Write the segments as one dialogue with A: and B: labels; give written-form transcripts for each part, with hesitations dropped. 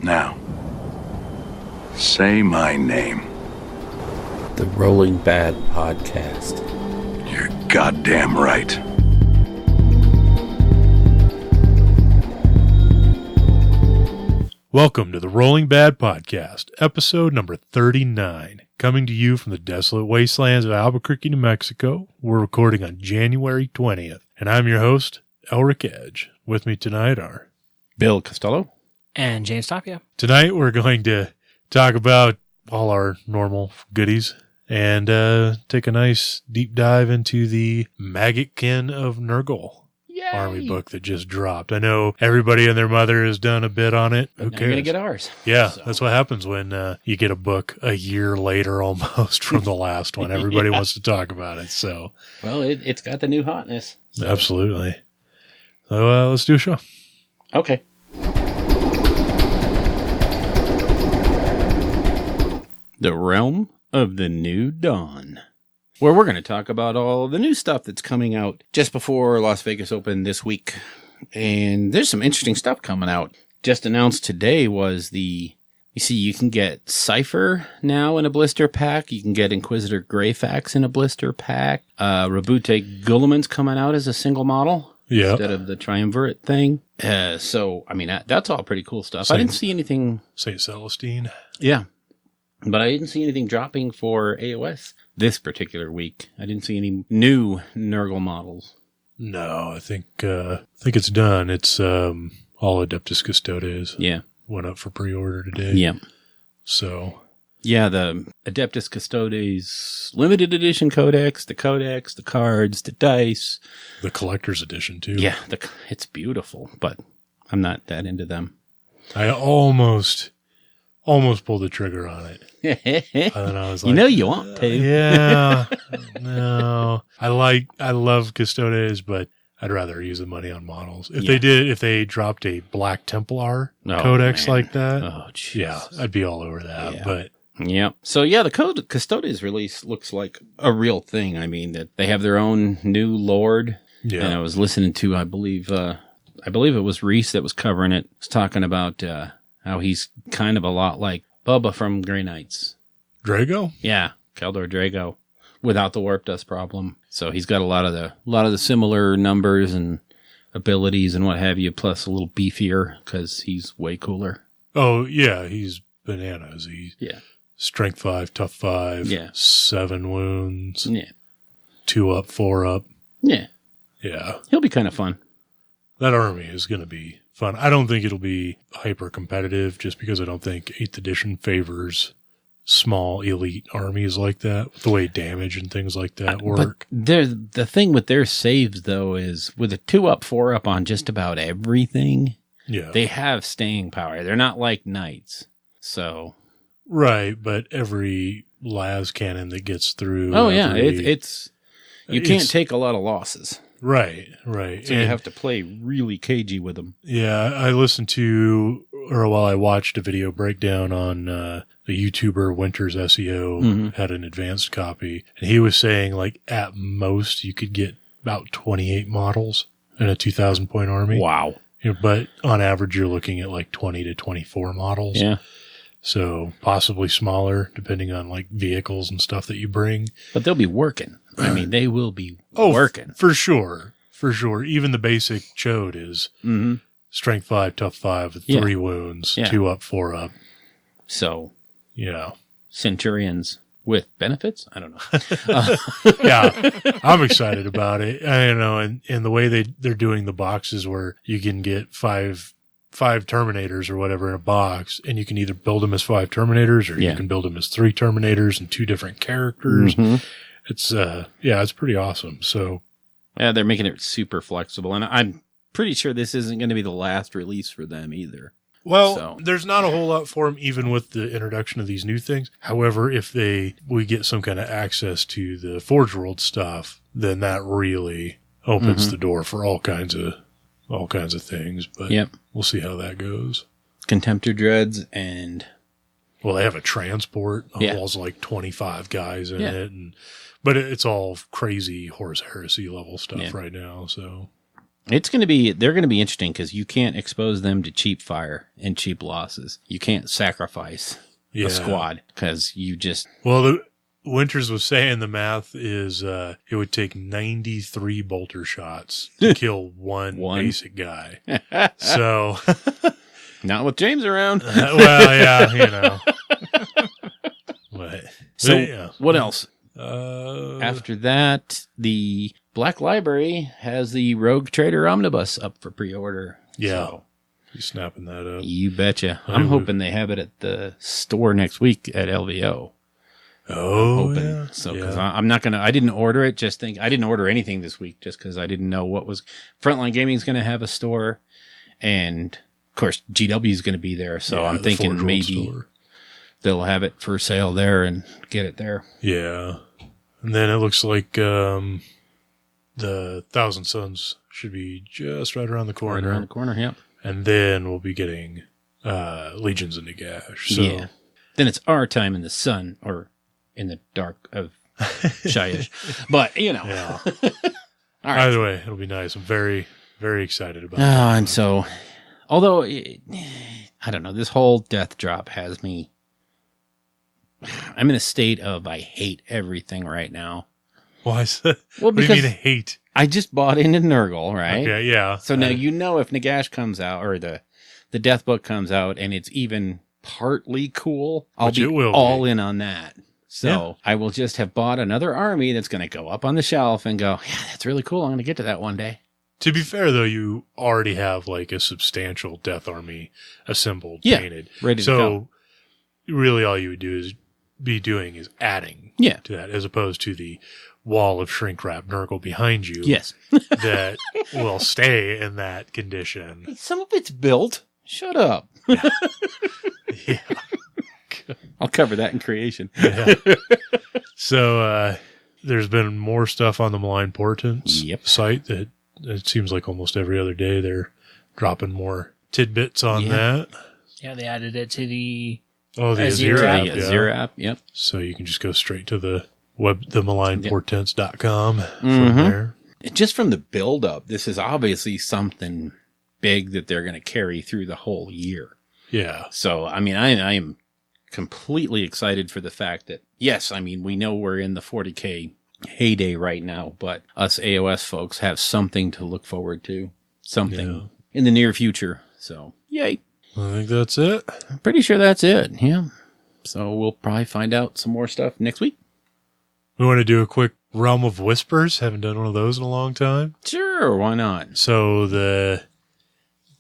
A: Now, say my name.
B: The Rolling Bad Podcast.
A: You're goddamn right.
C: Welcome to the Rolling Bad Podcast, episode number 39, coming to you from the desolate wastelands of Albuquerque, New Mexico. We're recording on January 20th, and I'm your host, Elric Edge. With me tonight are
B: Bill Costello
D: and James Tapia.
C: Tonight we're going to talk about all our normal goodies and take a nice deep dive into the Maggotkin of Nurgle Army book that just dropped. I know everybody and their mother has done a bit on it.
B: But
C: Who
B: now
C: cares?
B: You're going to get ours.
C: Yeah,
B: So.
C: that's what happens when you get a book a year later almost from the last one. Everybody wants to talk about it. So,
B: Well, it's got the new hotness. So.
C: Absolutely. So let's do a show.
B: Okay. The Realm of the New Dawn, where we're going to talk about all the new stuff that's coming out just before Las Vegas Open this week. And there's some interesting stuff coming out. Just announced today was you can get Cypher now in a blister pack. You can get Inquisitor Greyfax in a blister pack. Rabute Guilliman's coming out as a single model.
C: Yeah.
B: Instead of the triumvirate thing. So, I mean, that's all pretty cool stuff. I didn't see anything.
C: St. Celestine.
B: Yeah. But I didn't see anything dropping for AOS this particular week. I didn't see any new Nurgle models.
C: No, I think it's done. It's all Adeptus Custodes.
B: Yeah.
C: Went up for pre-order today.
B: Yeah.
C: So.
B: Yeah, the Adeptus Custodes limited edition codex, the cards, the dice.
C: The collector's edition, too.
B: Yeah, it's beautiful, but I'm not that into them.
C: I almost pulled the trigger on it. And then I was like,
B: you want to.
C: Yeah. No. I love Custodes, but I'd rather use the money on models. If they dropped a Black Templar codex like that, yeah, I'd be all over that.
B: Yeah.
C: But
B: yeah. So yeah, the Custodes release looks like a real thing. I mean, that they have their own new lord.
C: yeah,
B: And I was listening to, I believe it was Reese that was covering it. Was talking about how he's kind of a lot like Bubba from Grey Knights.
C: Drago?
B: Yeah, Keldor Drago, without the warp dust problem. So he's got a lot of the similar numbers and abilities and what have you, plus a little beefier because he's way cooler.
C: Oh yeah, he's bananas.
B: Yeah.
C: Strength 5, tough 5,
B: Yeah.
C: 7 wounds,
B: Yeah.
C: 2 up, 4 up.
B: Yeah.
C: Yeah.
B: He'll be kind of fun.
C: That army is going to be fun. I don't think it'll be hyper competitive just because I don't think 8th edition favors small elite armies like that, the way damage and things like that work.
B: But the thing with their saves, though, is with a 2 up, 4 up on just about everything,
C: Yeah.
B: they have staying power. They're not like knights. So.
C: Right, but every las cannon that gets through.
B: Oh, yeah. You can't take a lot of losses.
C: Right.
B: So you have to play really cagey with them.
C: Yeah, I I watched a video breakdown on the YouTuber Winters SEO had an advanced copy, and he was saying like at most you could get about 28 models in a 2,000 point army.
B: Wow.
C: But on average you're looking at like 20 to 24 models.
B: Yeah.
C: So possibly smaller depending on like vehicles and stuff that you bring.
B: But they'll be working. I mean, they will be working.
C: For sure. Even the basic chode is strength 5, tough 5 with 3 wounds, 2 up, 4 up.
B: So,
C: yeah.
B: Centurions with benefits? I don't know.
C: Yeah. I'm excited about it. I don't know. And the way they're doing the boxes where you can get five Terminators or whatever in a box, and you can either build them as 5 Terminators or you can build them as 3 Terminators and 2 different characters. It's it's pretty awesome. So
B: yeah, they're making it super flexible, and I'm pretty sure this isn't going to be the last release for them either.
C: Well, there's not a whole lot for them, even with the introduction of these new things. However, if we get some kind of access to the Forge World stuff, then that really opens the door for all kinds of things. But we'll see how that goes.
B: Contemptor Dreads and...
C: Well, they have a transport. Hauls like 25 guys in it. But it's all crazy Horus Heresy level stuff right now. So
B: They're going to be interesting because you can't expose them to cheap fire and cheap losses. You can't sacrifice a squad because you just...
C: Well, Winters was saying the math is it would take 93 bolter shots to kill one basic guy. So...
B: Not with James around.
C: Well, yeah, you know. But,
B: so, what else? After that, the Black Library has the Rogue Trader Omnibus up for pre-order.
C: Yeah.
B: So,
C: you snapping that up.
B: You betcha. I'm hoping they have it at the store next week at LVO.
C: Oh,
B: yeah. So, because I'm not going to, I didn't order it, I didn't order anything this week just because I didn't know what was, Frontline Gaming is going to have a store, and of course, GW is going to be there. So I'm thinking maybe they'll have it for sale there and get it there.
C: Yeah. And then it looks like the Thousand Suns should be just right around the corner.
B: Right around the corner, yep.
C: And then we'll be getting Legions of Nagash. So.
B: Yeah. Then it's our time in the sun, or in the dark of Shyish. But, you know.
C: Yeah.
B: All right.
C: Either way, it'll be nice. I'm very, very excited about it.
B: And so, although, I don't know, this whole death drop has me... I'm in a state of I hate everything right now.
C: Why is that?
B: Well,
C: what do you mean hate?
B: I just bought into Nurgle, right?
C: Okay, yeah.
B: So now you know if Nagash comes out, or the Death Book comes out, and it's even partly cool, I'll be all in on that. So I will just have bought another army that's going to go up on the shelf and go, yeah, that's really cool. I'm going to get to that one day.
C: To be fair, though, you already have like a substantial Death Army assembled, painted.
B: Ready to go.
C: So really all you would do is adding to that, as opposed to the wall of shrink wrap Nurgle behind you.
B: Yes.
C: That will stay in that condition.
B: Some of it's built. Shut up.
C: Yeah.
B: I'll cover that in creation.
C: Yeah. So there's been more stuff on the Malign Portents site that it seems like almost every other day they're dropping more tidbits on that.
D: Yeah, they added it to the
C: Azir app.
B: Azir app, yep.
C: So you can just go straight to the malignportents.com from there.
B: Just from the build up, this is obviously something big that they're going to carry through the whole year.
C: Yeah.
B: So, I mean, I am completely excited for the fact that, yes, I mean, we know we're in the 40K heyday right now, but us AOS folks have something to look forward to. Something in the near future. So, yay.
C: I think that's it.
B: I'm pretty sure that's it. Yeah. So we'll probably find out some more stuff next week.
C: We want to do a quick Realm of Whispers. Haven't done one of those in a long time.
B: Sure. Why not?
C: So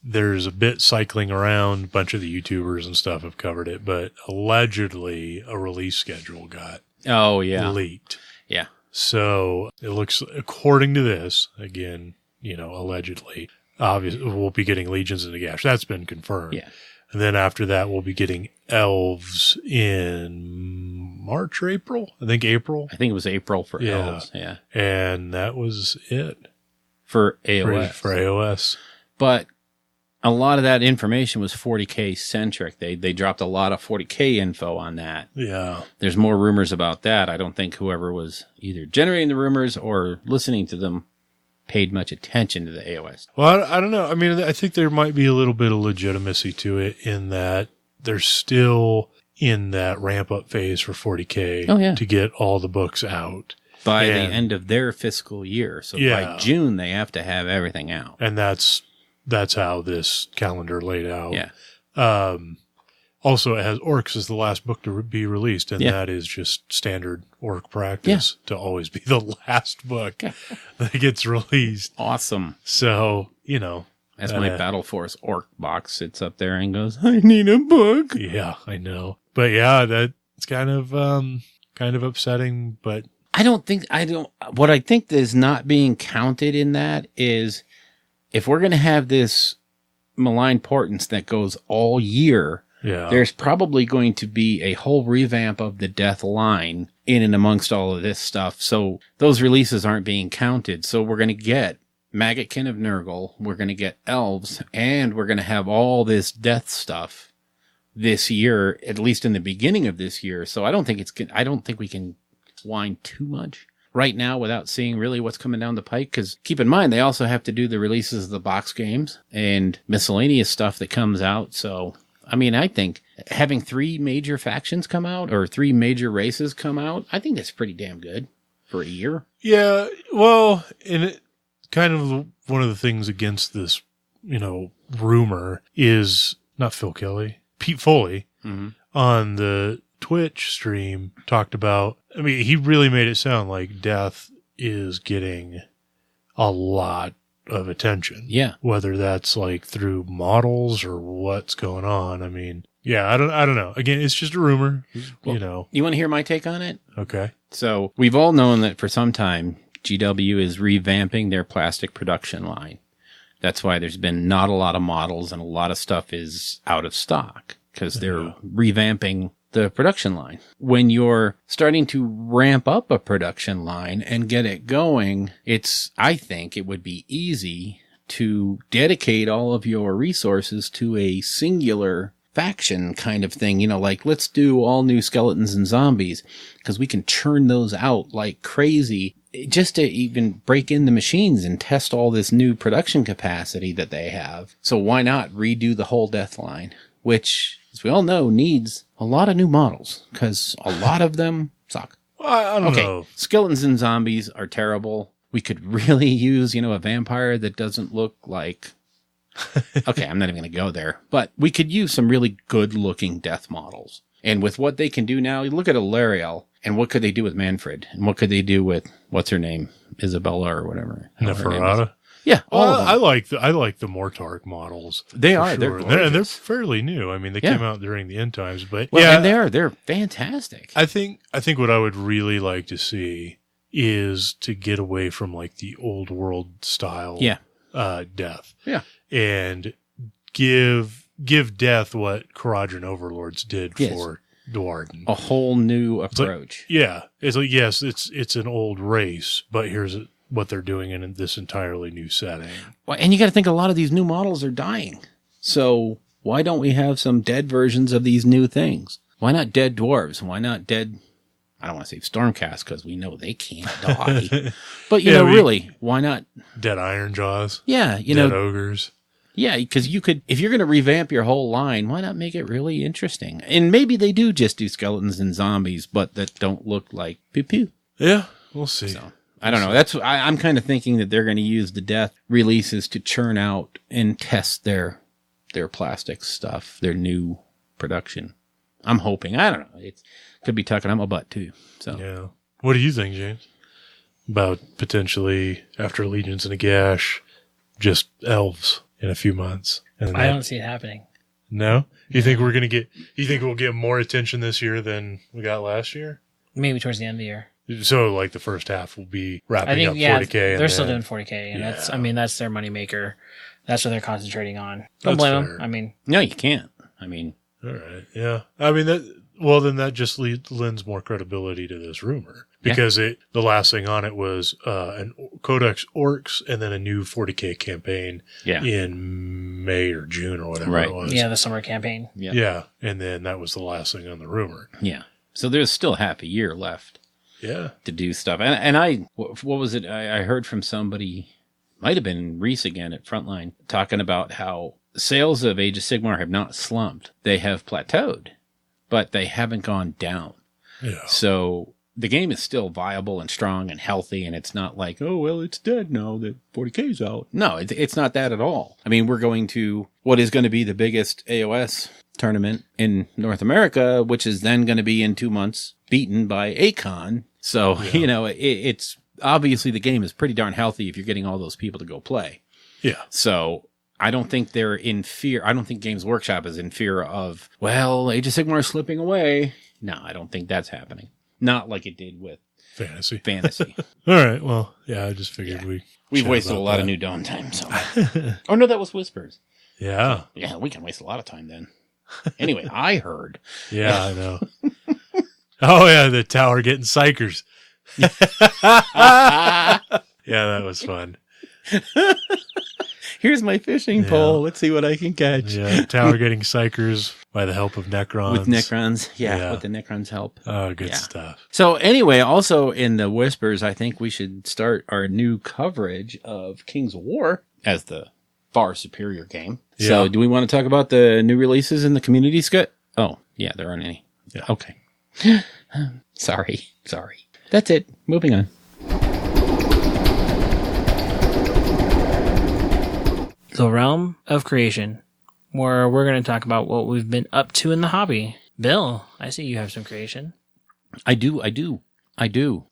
C: there's a bit cycling around. A bunch of the YouTubers and stuff have covered it, but allegedly a release schedule got leaked.
B: Yeah.
C: So it looks, according to this, again, allegedly, obviously we'll be getting Legions of Nagash. That's been confirmed.
B: Yeah.
C: And then after that, we'll be getting Elves in March or April. I think April.
B: I think it was April for Elves. Yeah.
C: And that was it.
B: For AOS.
C: For AOS.
B: But a lot of that information was 40K centric. They dropped a lot of 40K info on that.
C: Yeah.
B: There's more rumors about that. I don't think whoever was either generating the rumors or listening to them paid much attention to the AOS.
C: Well, I don't know. I mean, I think there might be a little bit of legitimacy to it in that they're still in that ramp up phase for 40K to get all the books out.
B: By the end of their fiscal year. So by June, they have to have everything out.
C: And that's how this calendar laid out.
B: Yeah.
C: Also, it has Orcs as the last book to be released, and that is just standard Orc practice to always be the last book that gets released.
B: Awesome.
C: So,
B: as my Battle Force Orc box sits up there and goes, I need a book.
C: Yeah, I know. But yeah, that's kind of upsetting, but
B: what I think is not being counted in that is if we're going to have this Malign Portents that goes all year, there's probably going to be a whole revamp of the Death line in and amongst all of this stuff. So those releases aren't being counted. So we're going to get Maggotkin of Nurgle, we're going to get Elves, and we're going to have all this Death stuff this year, at least in the beginning of this year. So I don't think we can whine too much right now without seeing really what's coming down the pike. Because keep in mind, they also have to do the releases of the box games and miscellaneous stuff that comes out. So, I mean, I think having 3 major factions come out or 3 major races come out, I think that's pretty damn good for a year.
C: Yeah, well, and it kind of one of the things against this, rumor is not Phil Kelly, Pete Foley on the Twitch stream talked about, I mean, he really made it sound like Death is getting a lot of attention.
B: Yeah.
C: Whether that's like through models or what's going on. I mean, yeah, I don't know. Again, it's just a rumor,
B: Well, You want to hear my take on it?
C: Okay.
B: So we've all known that for some time, GW is revamping their plastic production line. That's why there's been not a lot of models and a lot of stuff is out of stock because they're revamping the production line. When you're starting to ramp up a production line and get it going, I think it would be easy to dedicate all of your resources to a singular faction kind of thing, like let's do all new skeletons and zombies because we can churn those out like crazy just to even break in the machines and test all this new production capacity that they have. So why not redo the whole death line, which, as we all know, needs a lot of new models because a lot of them suck.
C: I don't know.
B: Skeletons and zombies are terrible. We could really use, a vampire that doesn't look like... Okay, I'm not even going to go there. But we could use some really good-looking death models. And with what they can do now, you look at Ilariel, and what could they do with Manfred? And what could they do with, what's her name? Isabella or whatever.
C: Neferata?
B: Yeah, all of them.
C: I like the Mortarch models.
B: They are.
C: Sure. They're fairly new. I mean, they came out during the end times, but
B: and they're fantastic.
C: I think what I would really like to see is to get away from like the old world style death.
B: Yeah.
C: And give Death what Kharadron Overlords did for Duarden.
B: A whole new approach.
C: It's like, yes, it's an old race, but here's what they're doing in this entirely new setting.
B: Well, and you got to think a lot of these new models are dying. So why don't we have some dead versions of these new things? Why not dead dwarves? Why not dead... I don't want to say Stormcast because we know they can't die. But, really, why not?
C: Dead Ironjaws.
B: Yeah.
C: Dead Ogres.
B: Yeah, because you could, if you're going to revamp your whole line, why not make it really interesting? And maybe they do just do skeletons and zombies, but that don't look like pew-pew.
C: Yeah, we'll see.
B: So, I don't know. I'm kind of thinking that they're going to use the death releases to churn out and test their plastic stuff, their new production. I'm hoping. I don't know. It could be tucking up my butt, too. So
C: yeah. What do you think, James? About potentially, after Allegiance and a Gash, just elves in a few months?
D: I don't see it happening.
C: No? You think we'll get more attention this year than we got last year?
D: Maybe towards the end of the year.
C: So, like, the first half will be wrapping up 40K.
D: They're still doing 40K, and that's their moneymaker. That's what they're concentrating on. Don't blame them. I mean... No,
B: you can't. I mean...
C: All right, yeah. I mean, then that just lends more credibility to this rumor. Because the last thing on it was an Codex Orcs and then a new 40K campaign in May or June or whatever it was.
D: Yeah, the summer campaign.
C: Yeah, and then that was the last thing on the rumor.
B: Yeah. So there's still half a year left.
C: Yeah.
B: To do stuff. And what was it? I heard from somebody, might have been Reese again at Frontline, talking about how sales of Age of Sigmar have not slumped. They have plateaued, but they haven't gone down.
C: Yeah.
B: So the game is still viable and strong and healthy, and it's not like, oh, well, it's dead now that 40K's out. No, it's not that at all. I mean, we're going to what is going to be the biggest AOS tournament in North America, which is then going to be in 2 months, beaten by Akon. So, it's obviously the game is pretty darn healthy if you're getting all those people to go play.
C: Yeah.
B: So I don't think they're in fear. I don't think Games Workshop is in fear of, well, Age of Sigmar is slipping away. No, I don't think that's happening. Not like it did with
C: Fantasy.
B: All
C: right. Well, yeah, I just figured
B: we've wasted a lot of New Dawn time. So. Oh, no, that was Whispers.
C: Yeah.
B: Yeah, we can waste a lot of time then. Anyway, I heard.
C: Yeah, I know. Oh, yeah, the tower getting psychers. Yeah, that was fun.
B: Here's my fishing pole. Let's see what I can catch.
C: Yeah, tower getting psychers by the help of Necrons.
B: With Necrons. Yeah, with the Necrons' help.
C: Oh, good stuff.
B: So anyway, also in the Whispers, I think we should start our new coverage of Kings of War as the far superior game. Yeah. So do we want to talk about the new releases in the community, Scott? Oh, yeah, there aren't any.
C: Yeah.
B: Okay. Sorry. That's it. Moving on.
D: The Realm of Creation, where we're going to talk about what we've been up to in the hobby. Bill, I see you have some creation.
B: I do.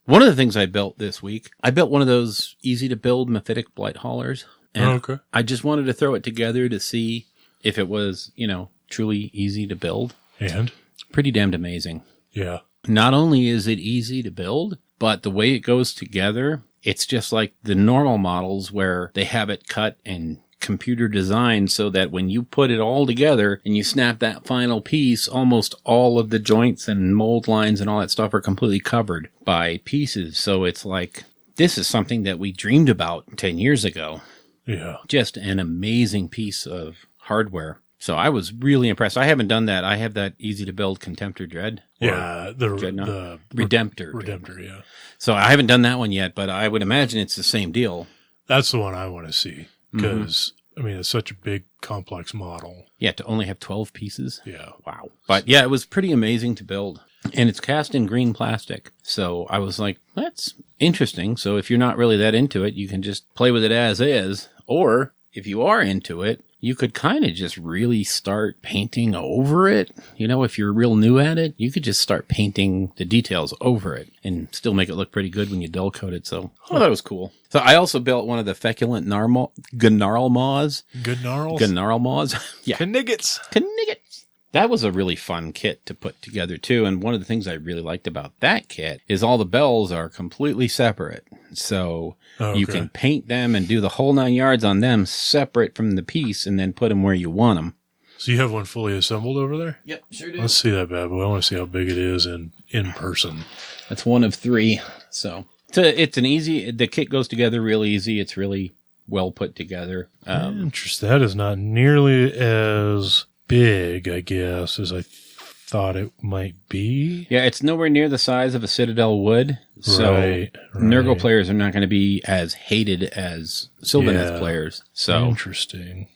B: One of the things I built this week, I built one of those easy-to-build Mephitic Blight Haulers. And I just wanted to throw it together to see if it was, truly easy to build.
C: And?
B: Pretty damned amazing.
C: Yeah.
B: Not only is it easy to build, but the way it goes together, it's just like the normal models where they have it cut and computer designed so that when you put it all together and you snap that final piece, almost all of the joints and mold lines and all that stuff are completely covered by pieces. So it's like, this is something that we dreamed about 10 years ago.
C: Yeah.
B: Just an amazing piece of hardware. So I was really impressed. I haven't done that. I have that easy to build Contemptor Dread.
C: Yeah, the
B: Redemptor.
C: Redemptor, yeah.
B: So I haven't done that one yet, but I would imagine it's the same deal.
C: That's the one I want to see because, it's such a big, complex model.
B: Yeah, to only have 12 pieces.
C: Yeah.
B: Wow. But yeah, it was pretty amazing to build. And it's cast in green plastic. So I was like, that's interesting. So if you're not really that into it, you can just play with it as is. Or if you are into it, you could kind of just really start painting over it. If you're real new at it, you could just start painting the details over it and still make it look pretty good when you dull coat it. So that was cool. So I also built one of the feculent Gnarl Maws. Gnarl Maws. Yeah.
C: Kniggets.
B: That was a really fun kit to put together too. And one of the things I really liked about that kit is all the bells are completely separate. So you can paint them and do the whole 9 yards on them separate from the piece and then put them where you want them.
C: So you have one fully assembled over there?
B: Yep, sure do.
C: Let's see that bad boy. I want to see how big it is in person.
B: That's one of 3. So it's the kit goes together real easy. It's really well put together.
C: Interesting. That is not nearly as big, I guess, as I thought it might be.
B: Yeah, it's nowhere near the size of a Citadel wood, so Nurgle players are not going to be as hated as Sylvaneth players. So
C: interesting.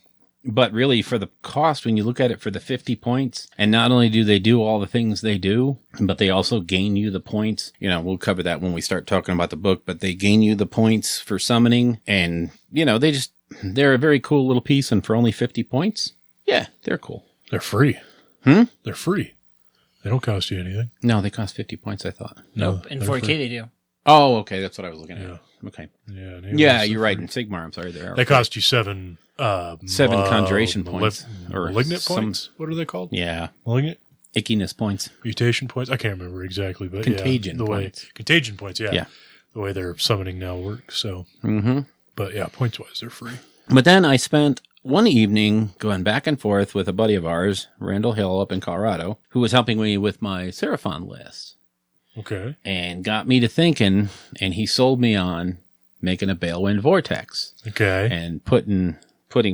B: But really, for the cost, when you look at it for the 50 points, and not only do they do all the things they do, but they also gain you the points. We'll cover that when we start talking about the book, but they gain you the points for summoning, and, they're a very cool little piece, and for only 50 points, yeah, they're cool.
C: They're free. They're free. They don't cost you anything.
B: No, they cost 50 points, I thought.
D: Nope. In 4K they do.
B: Oh, okay. That's what I was looking at. Okay.
C: Yeah,
B: you're right. In Sigmar, I'm sorry.
C: They cost you 7
B: conjuration points. Or
C: malignant points? What are they called?
B: Yeah.
C: Malignant?
B: Ickiness points.
C: Mutation points? I can't remember exactly, but
B: contagion points.
C: Contagion points,
B: yeah.
C: The way their summoning now works. So, But yeah, points-wise, they're free.
B: But then I spent one evening going back and forth with a buddy of ours, Randall Hill up in Colorado, who was helping me with my Seraphon list.
C: Okay.
B: And got me to thinking, and he sold me on making a Balewind Vortex.
C: Okay.
B: And putting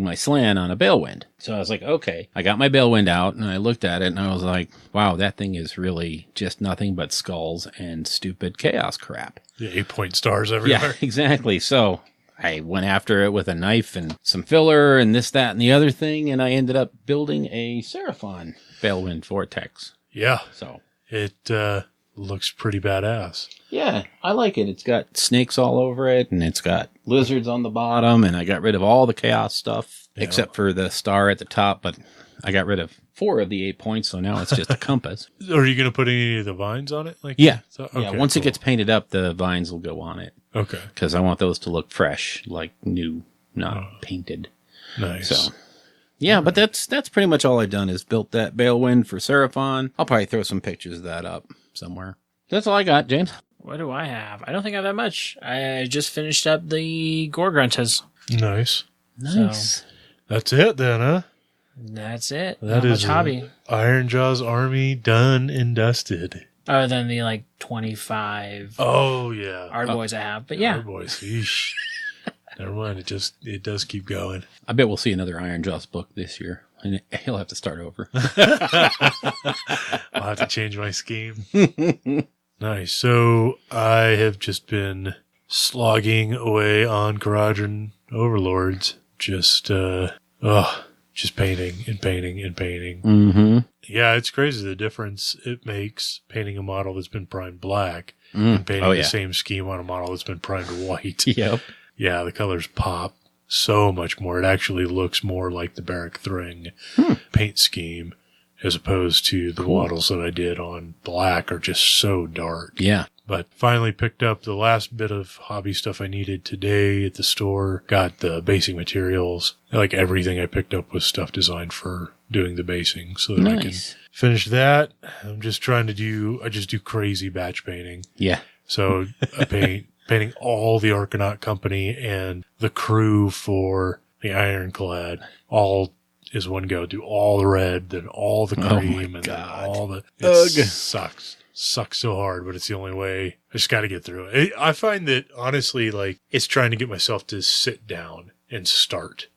B: my Slan on a Balewind. So I was like, okay. I got my Balewind out, and I looked at it, and I was like, wow, that thing is really just nothing but skulls and stupid chaos crap.
C: Yeah, 8-point stars everywhere.
B: Yeah, exactly. So I went after it with a knife and some filler and this, that, and the other thing, and I ended up building a Seraphon Balewind Vortex.
C: Yeah.
B: So
C: it looks pretty badass.
B: Yeah, I like it. It's got snakes all over it, and it's got lizards on the bottom, and I got rid of all the chaos stuff, except for the star at the top, but I got rid of 4 of the 8 points, so now it's just a compass.
C: Are you going to put any of the vines on it?
B: Yeah. Once it gets painted up, the vines will go on it.
C: Okay.
B: Because I want those to look fresh, like new, not painted.
C: Nice.
B: So, yeah, but that's pretty much all I've done is built that Balewind for Seraphon. I'll probably throw some pictures of that up somewhere. That's all I got, James.
D: What do I have? I don't think I have that much. I just finished up the Gorgruntas.
C: Nice.
B: Nice.
C: That's it then, huh?
D: That's it.
C: That is hobby. Ironjaw's army done and dusted.
D: Other than the 25
C: art
D: boys I have. But yeah.
C: Art boys. Yeesh. Never mind. It does keep going.
B: I bet we'll see another Iron Jaws book this year, and he'll have to start over.
C: I'll have to change my scheme. Nice. So I have just been slogging away on Kharadron Overlords. Just painting and painting and painting.
B: Mm-hmm.
C: Yeah, it's crazy the difference it makes painting a model that's been primed black and painting the same scheme on a model that's been primed white.
B: Yep.
C: Yeah, the colors pop so much more. It actually looks more like the Barrack Thring paint scheme as opposed to the models that I did on black are just so dark.
B: Yeah.
C: But finally picked up the last bit of hobby stuff I needed today at the store. Got the basing materials. Like everything I picked up was stuff designed for doing the basing so that I can finish that. I'm just trying to I just do crazy batch painting.
B: Yeah.
C: So I painting all the Argonaut Company and the crew for the Ironclad all is one go. Do all the red, then all the cream, and then all the... It sucks. Sucks so hard, but it's the only way. I just got to get through it. I find that, honestly, like, it's trying to get myself to sit down and start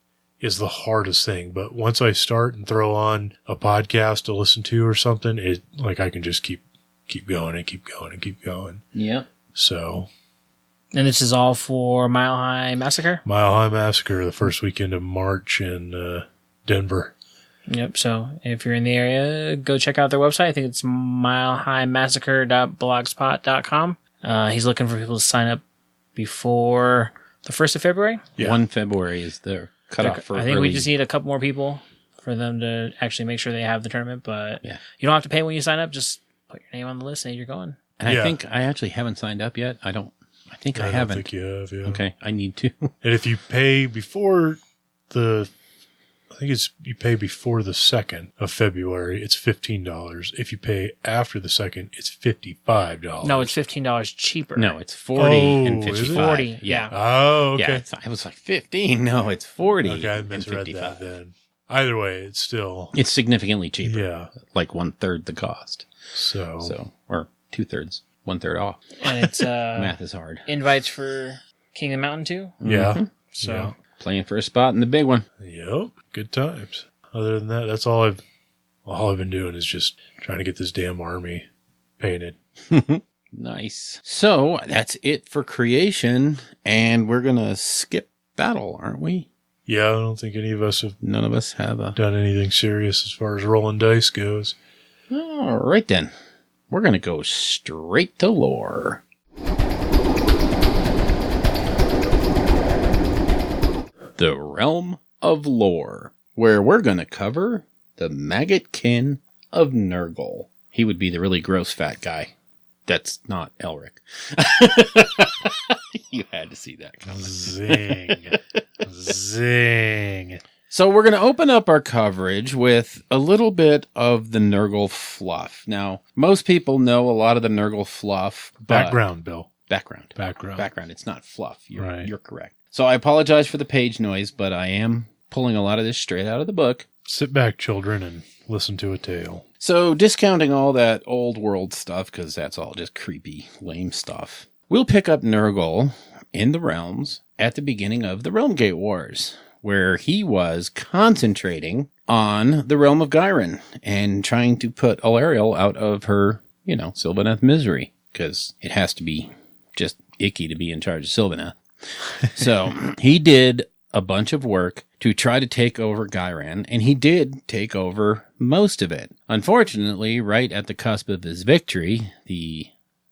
C: is the hardest thing. But once I start and throw on a podcast to listen to or something, I can just keep going and keep going and keep going.
B: Yeah.
C: So...
D: And this is all for Mile High Massacre?
C: Mile High Massacre, the first weekend of March in Denver.
D: Yep. So if you're in the area, go check out their website. I think it's milehighmassacre.blogspot.com. He's looking for people to sign up before the 1st of February.
B: Yeah. 1 February is their cutoff for
D: I think
B: early.
D: we just need a couple more people for them to actually make sure they have the tournament. But
B: yeah.
D: You don't have to pay when you sign up. Just put your name on the list and you're going.
B: And I think I actually haven't signed up yet. I haven't.
C: I think you have, yeah.
B: Okay, I need to.
C: And if you pay before you pay before the 2nd of February, it's $15. If you pay after the 2nd, it's $55.
D: No, it's $15 cheaper.
B: No, it's 40 and
C: is it?
B: 55.
D: 40, yeah.
C: Oh, okay.
B: Yeah, I was like 15. No, it's 40.
C: Okay, I
B: and
C: misread
B: 55.
C: that then. Either way, it's still...
B: It's significantly cheaper.
C: Yeah.
B: Like 1/3 the cost.
C: So
B: or 2/3, 1/3 off.
D: And it's
B: Math is hard.
D: invites for King of the Mountain too.
C: Yeah.
B: Mm-hmm.
D: So
C: Yeah.
B: Playing for a spot in the big one.
C: Yep. Good times. Other than that, that's all I've been doing is just trying to get this damn army painted.
B: Nice. So that's it for creation, and we're gonna skip battle, aren't we?
C: Yeah, I don't think any of us have
B: None of us have a...
C: done anything serious as far as rolling dice goes.
B: All right, then. We're going to go straight to lore. The Realm of Lore, where we're going to cover the maggot kin of Nurgle. He would be the really gross fat guy. That's not Elric. You had to see that coming.
C: Zing. Zing.
B: So we're going to open up our coverage with a little bit of the Nurgle fluff. Now, most people know a lot of the Nurgle fluff. But
C: Background, Bill.
B: Background.
C: Background.
B: It's not fluff.
C: Right.
B: You're correct. So I apologize for the page noise, but I am pulling a lot of this straight out of the book.
C: Sit back, children, and listen to a tale.
B: So discounting all that old world stuff, because that's all just creepy, lame stuff, we'll pick up Nurgle in the realms at the beginning of the Realmgate Wars, where he was concentrating on the realm of Gyron and trying to put Alarielle out of her, Sylvaneth misery, because it has to be just icky to be in charge of Sylvaneth. So he did a bunch of work to try to take over Gyron, and he did take over most of it. Unfortunately, right at the cusp of his victory, the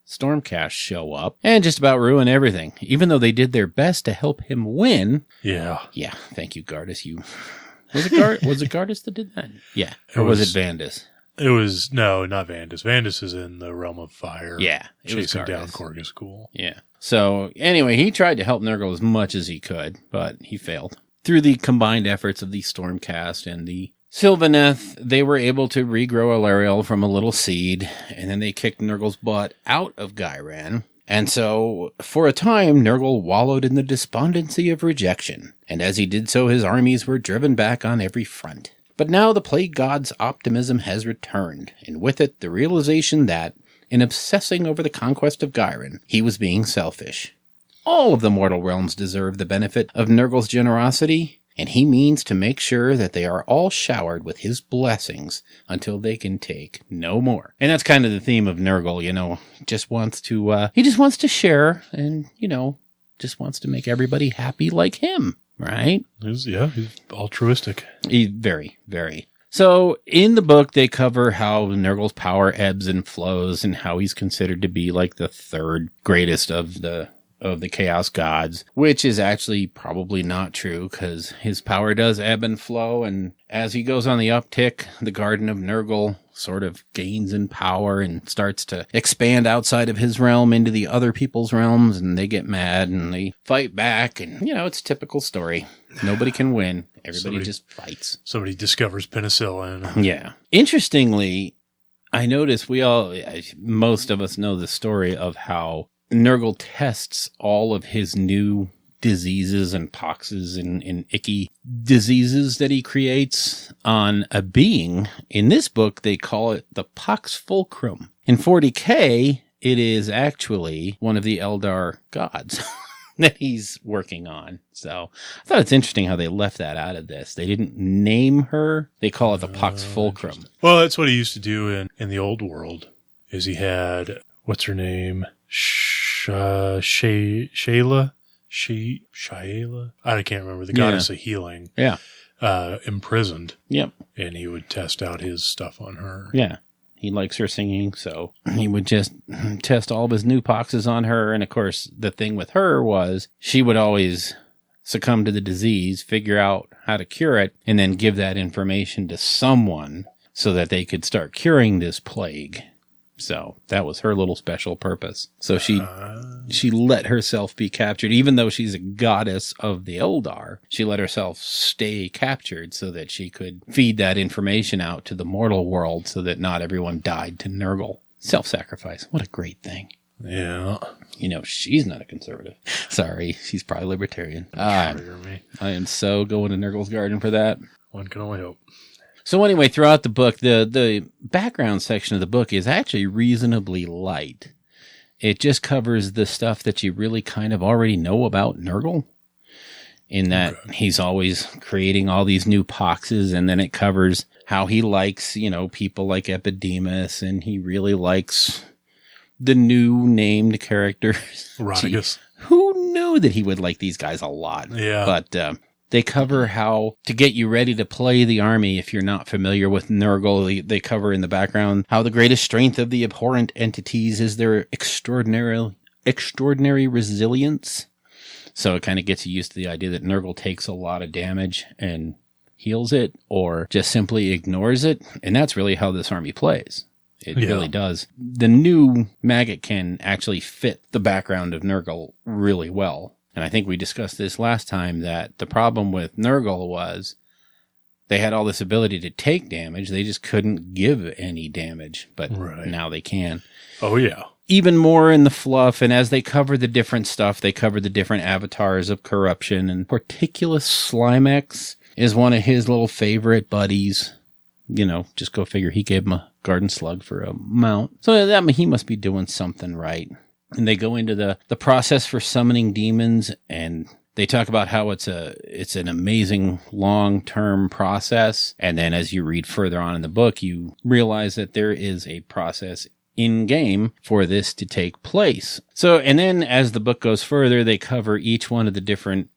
B: Stormcast show up and just about ruin everything, even though they did their best to help him win.
C: Yeah.
B: Yeah, thank you, Gardas. Was it Gardas that did that? Yeah. Or was it Vandus?
C: It was, no, not Vandus. Vandus is in the realm of fire.
B: Yeah. It was
C: chasing down
B: Gardas.
C: Korgoskul.
B: Yeah. So anyway, he tried to help Nurgle as much as he could, but he failed. Through the combined efforts of the Stormcast and the Sylvaneth, they were able to regrow Alarielle from a little seed, and then they kicked Nurgle's butt out of Gyran. And so, for a time, Nurgle wallowed in the despondency of rejection, and as he did so, his armies were driven back on every front. But now the Plague God's optimism has returned, and with it the realization that, in obsessing over the conquest of Gyran, he was being selfish. all of the mortal realms deserve the benefit of Nurgle's generosity, and he means to make sure that they are all showered with his blessings until they can take no more. And that's kind of the theme of Nurgle, just wants to, he just wants to share and, just wants to make everybody happy like him, right?
C: He's altruistic.
B: Very, very. So in the book, they cover how Nurgle's power ebbs and flows and how he's considered to be like the third greatest of the Chaos Gods, which is actually probably not true because his power does ebb and flow. And as he goes on the uptick, the Garden of Nurgle sort of gains in power and starts to expand outside of his realm into the other people's realms, and they get mad and they fight back. And, it's a typical story. Nobody can win. Everybody just fights.
C: Somebody discovers penicillin.
B: Yeah. Interestingly, I noticed most of us know the story of how Nurgle tests all of his new diseases and poxes and icky diseases that he creates on a being. In this book, they call it the Pox Fulcrum. In 40K, it is actually one of the Eldar gods that he's working on. So I thought it's interesting how they left that out of this. They didn't name her. They call it the Pox Fulcrum.
C: Well, that's what he used to do in the old world, is he had, what's her name? Shayla? I can't remember. The goddess of healing.
B: Yeah.
C: Imprisoned.
B: Yep.
C: And he would test out his stuff on her.
B: Yeah. He likes her singing, so he would just test all of his new poxes on her. And of course, the thing with her was she would always succumb to the disease, figure out how to cure it, and then give that information to someone so that they could start curing this plague. So that was her little special purpose. So she let herself be captured, even though she's a goddess of the Eldar. She let herself stay captured so that she could feed that information out to the mortal world so that not everyone died to Nurgle. Self-sacrifice. What a great thing.
C: Yeah.
B: She's not a conservative. Sorry, she's probably libertarian. I am so going to Nurgle's Garden for that.
C: One can only hope.
B: So anyway, throughout the book, the background section of the book is actually reasonably light. It just covers the stuff that you really kind of already know about Nurgle, in that he's always creating all these new poxes, and then it covers how he likes, people like Epidemius, and he really likes the new named characters.
C: Rodriguez.
B: Who knew that he would like these guys a lot?
C: Yeah.
B: But they cover how to get you ready to play the army if you're not familiar with Nurgle. They cover in the background how the greatest strength of the abhorrent entities is their extraordinary resilience. So it kind of gets you used to the idea that Nurgle takes a lot of damage and heals it, or just simply ignores it. And that's really how this army plays. It really does. The new maggot can actually fit the background of Nurgle really well. And I think we discussed this last time, that the problem with Nurgle was they had all this ability to take damage. They just couldn't give any damage, but now they can.
C: Oh, yeah.
B: Even more in the fluff, and as they cover the different stuff, they cover the different avatars of corruption, and Porticulus Slimex is one of his little favorite buddies. Just go figure, he gave him a garden slug for a mount. So that he must be doing something right. And they go into the process for summoning demons, and they talk about how it's an amazing long-term process. And then as you read further on in the book, you realize that there is a process in-game for this to take place. So, and then as the book goes further, they cover each one of the different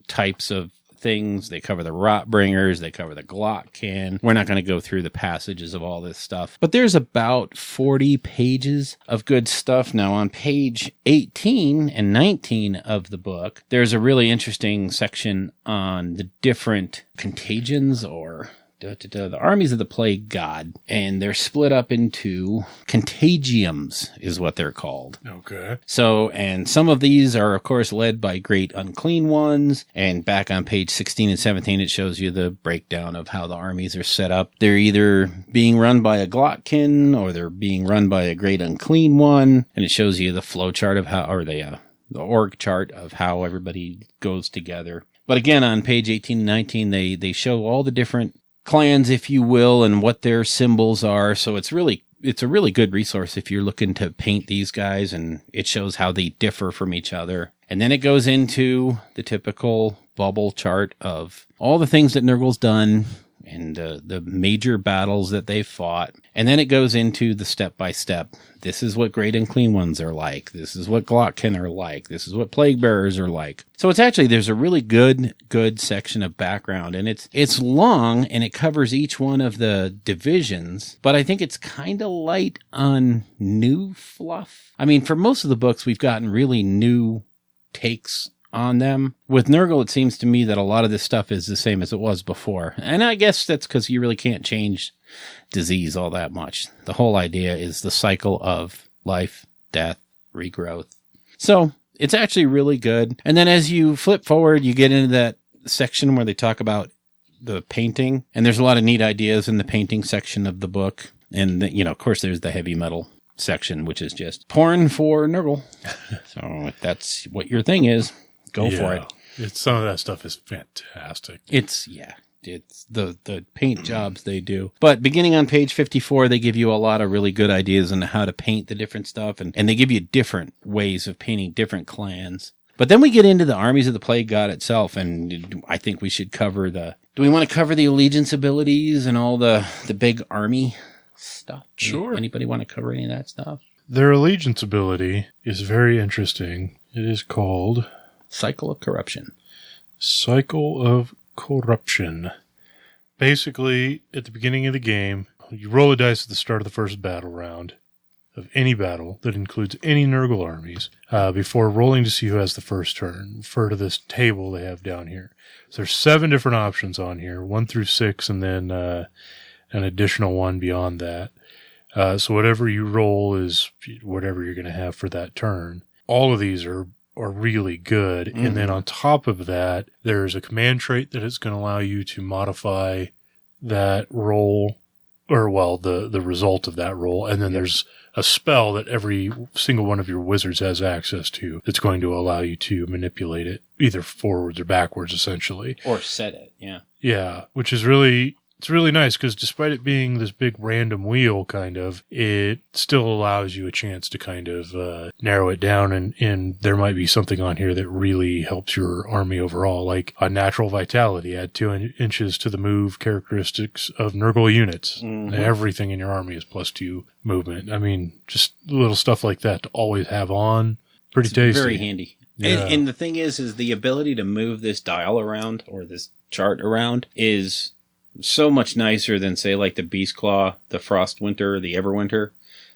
B: types of things. They cover the Rotbringers, they cover the Glockkin. We're not going to go through the passages of all this stuff, but there's about 40 pages of good stuff. Now on page 18 and 19 of the book, there's a really interesting section on the different contagions, or the armies of the plague god, and they're split up into contagiums is what they're called.
C: Okay.
B: So, and some of these are of course led by great unclean ones, and back on page 16 and 17 it shows you the breakdown of how the armies are set up. They're either being run by a Glockkin or they're being run by a great unclean one, and it shows you the flow chart of how, or the org chart of how everybody goes together. But again, on page 18 and 19 they show all the different clans, if you will, and what their symbols are. So it's a really good resource if you're looking to paint these guys, and it shows how they differ from each other. And then it goes into the typical bubble chart of all the things that Nurgle's done and the major battles that they've fought. And then it goes into the step-by-step. This is what Great Unclean Ones are like. This is what Glottkin are like. This is what Plague Bearers are like. So it's actually, there's a really good section of background. And it's long, and it covers each one of the divisions. But I think it's kind of light on new fluff. I mean, for most of the books, we've gotten really new takes on them. With Nurgle, it seems to me that a lot of this stuff is the same as it was before. And I guess that's because you really can't change disease all that much. The whole idea is the cycle of life, death, regrowth. So it's actually really good. And then as you flip forward, you get into that section where they talk about the painting. And there's a lot of neat ideas in the painting section of the book. And, of course, there's the heavy metal section, which is just porn for Nurgle. So if that's what your thing is, go for it.
C: Some of that stuff is fantastic.
B: It's the paint jobs they do. But beginning on page 54, they give you a lot of really good ideas on how to paint the different stuff. And they give you different ways of painting different clans. But then we get into the armies of the Plague God itself. And I think we should cover do we want to cover the allegiance abilities and all the big army stuff?
C: Sure.
B: Anybody want to cover any of that stuff?
C: Their allegiance ability is very interesting. It is called
B: Cycle of Corruption.
C: Cycle of Corruption. Basically, at the beginning of the game, you roll a dice at the start of the first battle round of any battle that includes any Nurgle armies before rolling to see who has the first turn. Refer to this table they have down here. So there's 7 different options on here, 1 through 6, and then an additional one beyond that. So whatever you roll is whatever you're going to have for that turn. All of these are really good. Mm-hmm. And then on top of that, there's a command trait that is going to allow you to modify that roll, or the result of that roll. And then there's a spell that every single one of your wizards has access to that's going to allow you to manipulate it either forwards or backwards, essentially.
B: Or set it, yeah.
C: Yeah, which is really... It's really nice because despite it being this big random wheel, it still allows you a chance to kind of narrow it down. And there might be something on here that really helps your army overall, like a natural vitality. Add 2 inches to the move characteristics of Nurgle units. Mm-hmm. Everything in your army is +2 movement. I mean, just little stuff like that to always have on. Pretty tasty.
B: Very handy. Yeah. And the thing is the ability to move this dial around or this chart around is so much nicer than, say, like the Beast Claw, the Frost Winter, the Everwinter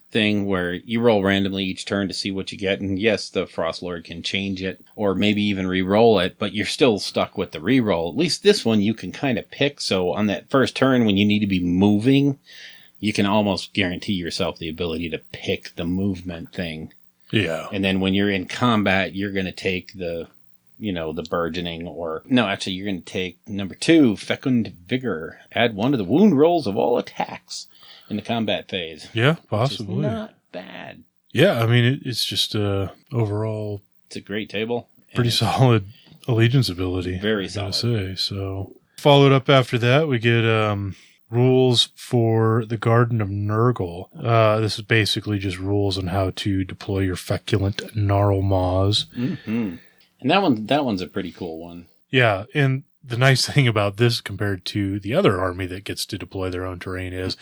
B: thing, where you roll randomly each turn to see what you get. And yes, the Frost Lord can change it or maybe even re-roll it, but you're still stuck with the re-roll. At least this one you can kind of pick. So on that first turn when you need to be moving, you can almost guarantee yourself the ability to pick the movement thing.
C: Yeah.
B: And then when you're in combat, you're going to take the burgeoning, you're going to take number 2, Fecund Vigor. Add 1 to the wound rolls of all attacks in the combat phase.
C: Yeah, possibly.
B: Which is not bad.
C: Yeah, I mean, it's just overall...
B: It's a great table.
C: Pretty solid allegiance ability.
B: Very solid.
C: I gotta say. So, followed up after that, we get rules for the Garden of Nurgle. This is basically just rules on how to deploy your feculent Gnarl Maws.
B: Mm-hmm. And that one's a pretty cool one.
C: Yeah, and the nice thing about this compared to the other army that gets to deploy their own terrain is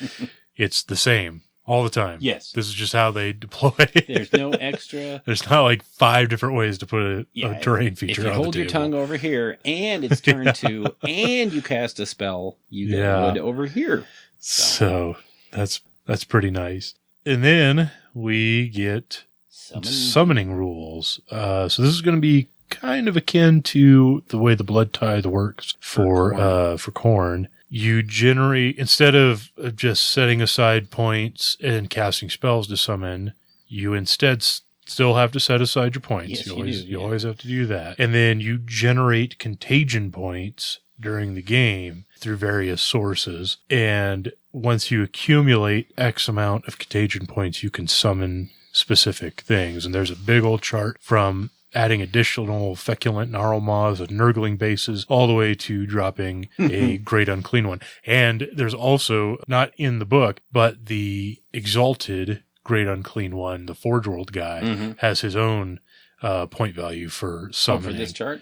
C: it's the same all the time.
B: Yes.
C: This is just how they deploy.
B: There's no extra.
C: There's not like 5 different ways to put a terrain feature on the table.
B: If you hold your tongue over here and it's turn 2 and you cast a spell, you get wood over here.
C: So that's pretty nice. And then we get summoning rules. So this is going to be kind of akin to the way the Blood Tithe works for Khorne. You generate, instead of just setting aside points and casting spells to summon, you instead still have to set aside your points.
B: Yes,
C: you always have to do that. And then you generate contagion points during the game through various sources. And once you accumulate X amount of contagion points, you can summon specific things. And there's a big old chart from adding additional feculent Gnarl Maws and Nurgling bases all the way to dropping a Great Unclean One. And there's also, not in the book, but the Exalted Great Unclean One, the Forge World guy, has his own point value for
B: Oh,
C: summoning.
B: for this chart?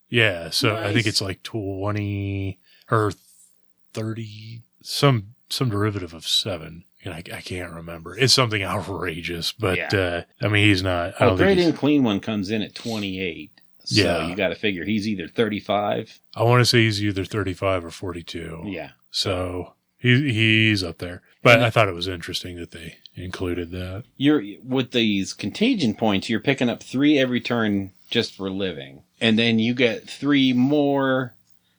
C: Yeah, so I think
B: Nice.
C: it's like 20 or 30, some derivative of 7. And I can't remember. It's something outrageous, but I mean, he's not. I
B: Oh,
C: don't think
B: Great
C: he's-
B: and Clean one comes in at 28. So
C: Yeah.
B: you got to figure he's either 35.
C: I want to say he's either 35 or 42.
B: Yeah.
C: So he's up there. But
B: And
C: I thought it was interesting that they included that.
B: You're with these contagion points, you're picking up 3 every turn just for living. And then you get 3 more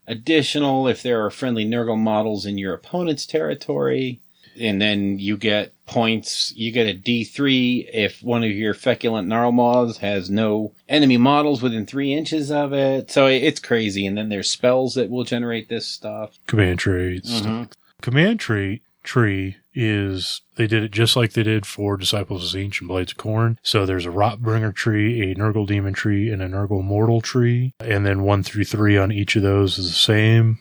B: additional if there are friendly Nurgle models in your opponent's territory. And then you get points. You get a D3 if one of your feculent Gnarlmaws has no enemy models within 3 inches of it. So it's crazy. And then there's spells that will generate this stuff.
C: Command traits.
B: Mhm.
C: Command trait tree is, they did it just like they did for Disciples of Zinch and Blades of Corn. So there's a Rotbringer tree, a Nurgle Demon tree, and a Nurgle Mortal tree. And then 1 through 3 on each of those is the same.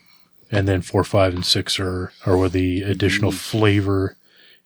C: And then 4, 5, and 6 are where the additional flavor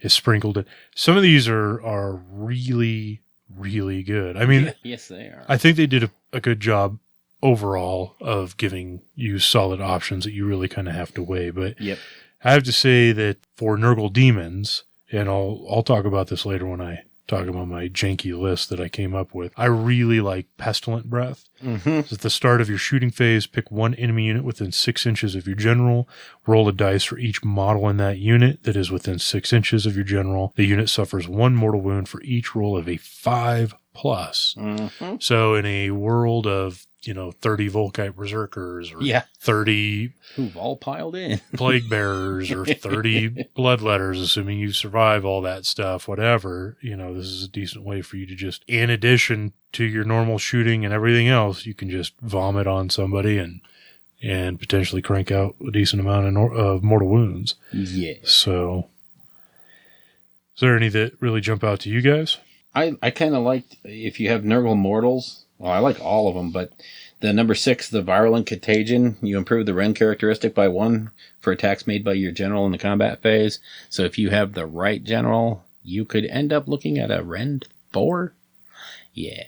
C: is sprinkled in. Some of these are really, really good. I mean,
B: Yes, they are.
C: I think they did a good job overall of giving you solid options that you really kind of have to weigh. But
B: Yep.
C: I have to say that for Nurgle Demons, and I'll talk about this later when I talk about my janky list that I came up with, I really like Pestilent Breath.
B: Mm-hmm.
C: At the start of your shooting phase, pick 1 enemy unit within 6 inches of your general. Roll a dice for each model in that unit that is within 6 inches of your general. The unit suffers 1 mortal wound for each roll of a 5+.
B: Mm-hmm.
C: So in a world of, 30 Volkite Berserkers or
B: Yeah.
C: 30
B: Who've all piled in.
C: Plague Bearers or 30 Bloodletters, assuming you survive all that stuff, whatever, this is a decent way for you to just, in addition to your normal shooting and everything else, you can just vomit on somebody and potentially crank out a decent amount of mortal wounds.
B: Yeah.
C: So, is there any that really jump out to you guys?
B: I kind of liked, if you have Nurgle Mortals, well, I like all of them, but the number 6, the Virulent Contagion, you improve the Rend characteristic by 1 for attacks made by your general in the combat phase. So if you have the right general, you could end up looking at a Rend 4. Yeah,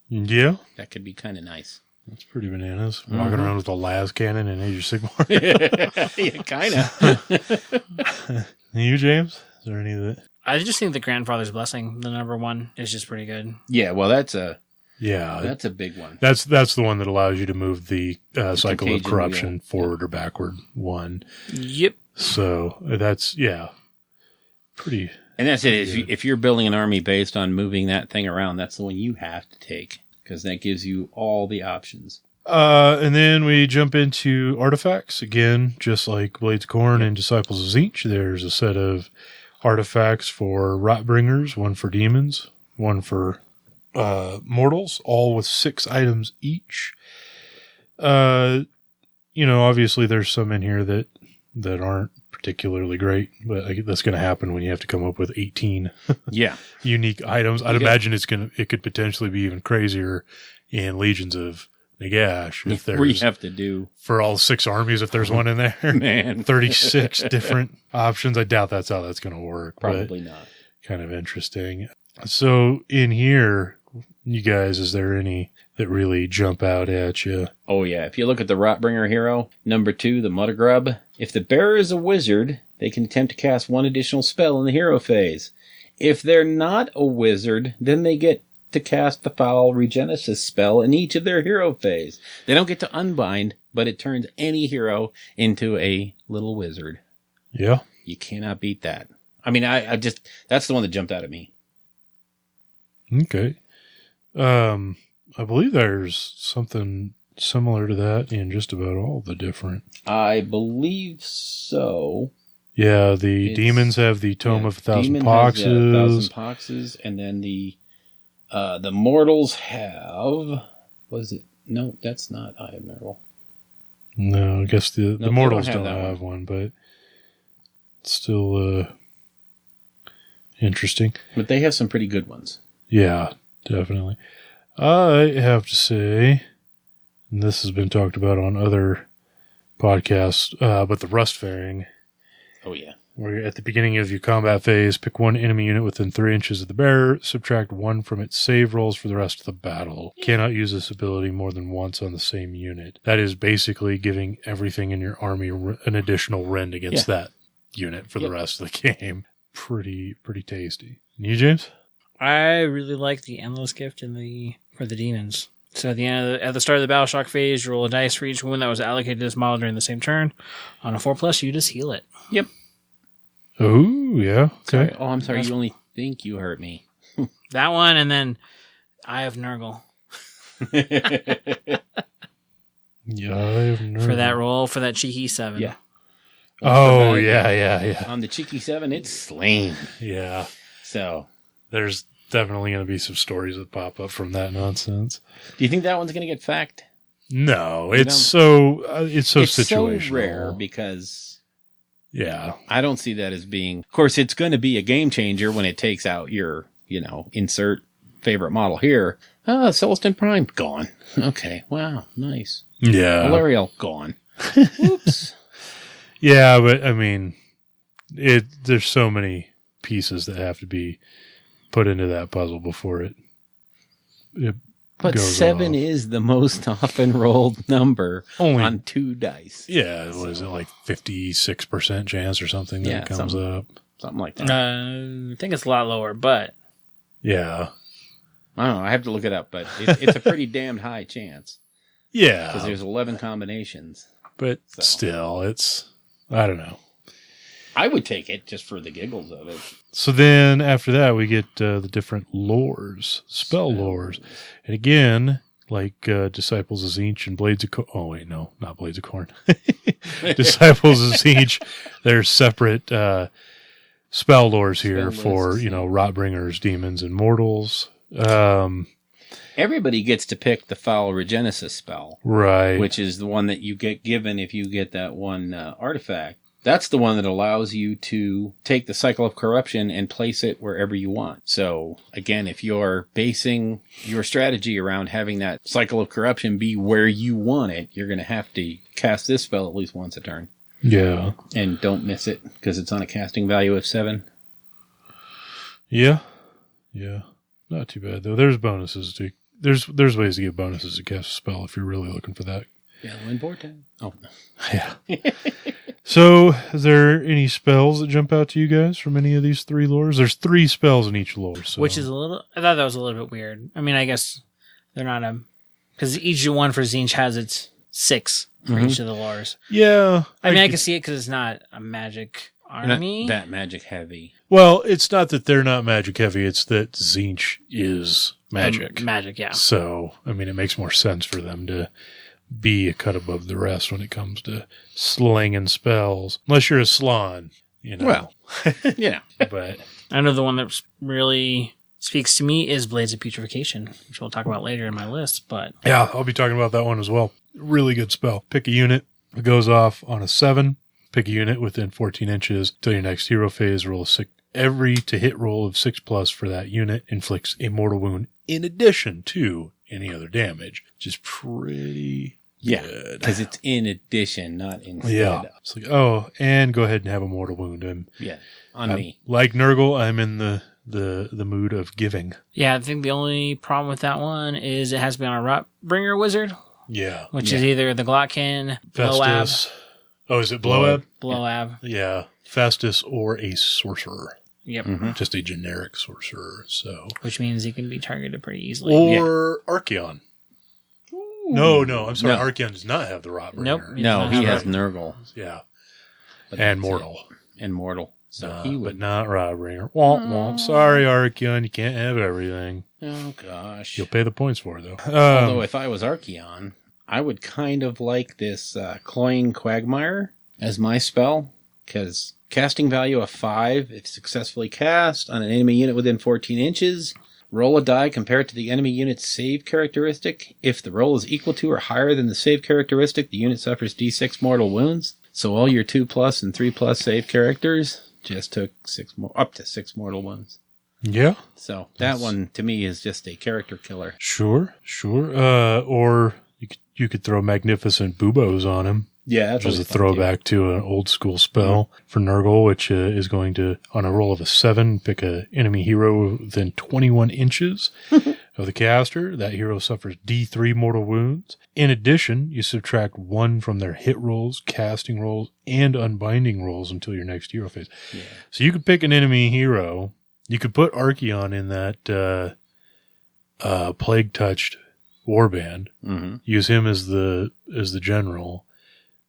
C: Yeah,
B: that could be kind of nice.
C: that's pretty bananas. Walking around with a las cannon in Age of Sigmar.
B: Yeah, kind of.
C: You, James? Is there any that?
D: I just think the Grandfather's Blessing, the number 1, is just pretty good.
B: Yeah, well, that's a big one.
C: That's the one that allows you to move the cycle of
B: contagion
C: corruption
B: wheel.
C: forward or backward 1.
D: Yep.
C: So that's, pretty.
B: And that's it. If you're building an army based on moving that thing around, that's the one you have to take, because that gives you all the options.
C: And then we jump into artifacts. Again, just like Blades of Corn and Disciples of Zinch, there's a set of artifacts for Rotbringers, 1 for demons, 1 for mortals, all with 6 items each. Obviously there's some in here that aren't particularly great, but that's going to happen when you have to come up with 18
B: Yeah.
C: unique items. I'd imagine it could potentially be even crazier in Legions of Nagash if
B: Where you
C: there's,
B: have to do,
C: for all 6 armies, if there's one in there.
B: man,
C: 36 different options. I doubt that's how that's going to work.
B: probably not.
C: But kind of interesting. So in here, you guys, is there any that really jump out at you?
B: Oh, yeah. If you look at the Rotbringer hero, number 2, the Mother Grub, if the bearer is a wizard, they can attempt to cast 1 additional spell in the hero phase. If they're not a wizard, then they get to cast the Foul Regenesis spell in each of their hero phase. They don't get to unbind, but it turns any hero into a little wizard.
C: Yeah.
B: You cannot beat that. I mean, I just, that's the one that jumped out at me.
C: Okay. I believe there's something similar to that in just about all the different.
B: I believe so.
C: Yeah, the
B: It's-
C: demons have the Tome of a Thousand
B: Demon
C: Poxes.
B: has, 1,000 Poxes, and then the mortals have, was it? No, that's not Eye of Nurgle.
C: No, I guess the
B: they
C: mortals
B: don't have
C: don't
B: that
C: have one, but it's still interesting.
B: But they have some pretty good ones.
C: Yeah, definitely. I have to say, and this has been talked about on other podcasts, but the Rust Fairing
B: Oh, yeah.
C: where at the beginning of your combat phase, pick one enemy unit within 3 inches of the bearer, subtract 1 from its save rolls for the rest of the battle. Cannot use this ability more than once on the same unit. That is basically giving everything in your army an additional rend against that unit for the rest of the game. Pretty tasty. And you, James?
D: I really like the Endless Gift for the demons. So at the start of the battle shock phase, you roll a dice for each wound that was allocated to this model during the same turn. On a 4+, you just heal it.
B: Yep.
C: Oh, yeah. Okay.
B: Sorry. Oh, I'm sorry. You only think you hurt me.
D: That one, and then Eye of Nurgle.
C: Yeah, I have no
D: For that roll, for that cheeky 7.
B: Yeah.
C: Oh, yeah.
B: On the cheeky 7, it's slain.
C: Yeah.
B: So
C: There's definitely going to be some stories that pop up from that nonsense.
B: do you think that one's going to get fact?
C: No, it's so situational.
B: So rare because
C: Yeah.
B: I don't see that as being. Of course, it's going to be a game changer when it takes out your, insert favorite model here. Celestin Prime gone. Okay, wow, nice.
C: Yeah.
B: Valerial gone. Oops.
C: Yeah, but I mean, there's so many pieces that have to be put into that puzzle before it
B: But
C: goes
B: 7
C: off.
B: is the most often rolled number
C: Only-
B: on 2 dice.
C: Yeah, what is it, like 56% chance or something that it comes up?
B: Something like that.
D: I think it's a lot lower, but
C: Yeah.
B: I don't know. I have to look it up, but it's a pretty damned high chance because
C: Yeah.
B: there's 11 combinations.
C: But
B: So.
C: still, I don't know.
B: I would take it just for the giggles of it.
C: So then after that, we get the different lores, spell lores. And again, like Disciples of Zinch and Blades of Corn. Oh, wait, no, not Blades of Corn. Disciples of Zinch, there's separate spell lores here
B: Spell
C: for,
B: lists.
C: Rotbringers, demons, and mortals.
B: Everybody gets to pick the Foul Regenesis spell,
C: Right.
B: which is the one that you get given if you get that one artifact. That's the one that allows you to take the Cycle of Corruption and place it wherever you want. So, again, if you're basing your strategy around having that Cycle of Corruption be where you want it, you're going to have to cast this spell at least once a turn.
C: Yeah.
B: And don't miss it, because it's on a casting value of 7.
C: Yeah. Yeah. Not too bad, though. There's bonuses to... There's ways to get bonuses to cast a spell if you're really looking for that.
B: Bellwind Vortex. Oh, no.
C: Yeah. So, is there any spells that jump out to you guys from any of these 3 lores? There's 3 spells in each lore. So.
D: which is I thought that was a little bit weird. I mean, I guess they're not because each one for Zinch has its 6 for each of the lores.
C: Yeah.
D: I mean, I can see it because it's not a magic army.
B: Not that magic heavy.
C: Well, it's not that they're not magic heavy. It's that Zinch is magic.
D: Magic, yeah.
C: So, I mean, it makes more sense for them to be a cut above the rest when it comes to slinging spells. Unless you're a Slan,
B: Well,
C: But,
D: I know the one that really speaks to me is Blades of Putrefaction, which we'll talk about later in my list, but
C: yeah, I'll be talking about that one as well. Really good spell. Pick a unit. It goes off on a 7. Pick a unit within 14 inches till your next hero phase. Roll a 6. Every to hit roll of 6+ for that unit inflicts a mortal wound in addition to any other damage, which is pretty good.
B: because it's in addition, not instead
C: Yeah.
B: of.
C: It's like, and go ahead and have a mortal wound.
B: On me.
C: Like Nurgle, I'm in the mood of giving.
D: yeah, I think the only problem with that one is it has to be on a Rotbringer wizard,
C: Yeah.
D: which is either the Glotkin, Bloab,
C: Festus. Oh, is it Bloab?
D: Bloab.
C: Yeah. Festus or a sorcerer.
D: Yep.
C: Just a generic sorcerer. So,
D: Which means he can be targeted pretty easily.
C: or Archeon. No, I'm sorry.
B: No.
C: Archeon does not have the Rotbringer.
D: Nope.
B: No, he has
C: Right.
B: Nurgle.
C: Yeah.
B: But
C: And
B: that's
C: Mortal.
B: it. And Mortal. So he
C: But
B: would.
C: not Rotbringer. Womp womp. Sorry, Archeon. You can't have everything.
B: Oh, gosh.
C: You'll pay the points for it, though.
B: Although, if I was Archeon, I would kind of like this Cloying Quagmire as my spell, because casting value of 5, if successfully cast on an enemy unit within 14 inches, roll a die compared to the enemy unit's save characteristic. If the roll is equal to or higher than the save characteristic, the unit suffers D6 mortal wounds. So all your 2+ and 3+ save characters just took up to 6 mortal wounds.
C: Yeah.
B: So that one, to me, is just a character killer.
C: Sure. Or you could throw magnificent buboes on him.
B: Yeah,
C: which is a throwback to an old school spell for Nurgle, which is going to, on a roll of a 7, pick an enemy hero within 21 inches of the caster. That hero suffers D3 mortal wounds. In addition, you subtract 1 from their hit rolls, casting rolls, and unbinding rolls until your next hero phase. Yeah. So you could pick an enemy hero. You could put Archeon in that plague-touched warband. Mm-hmm. Use him as the general.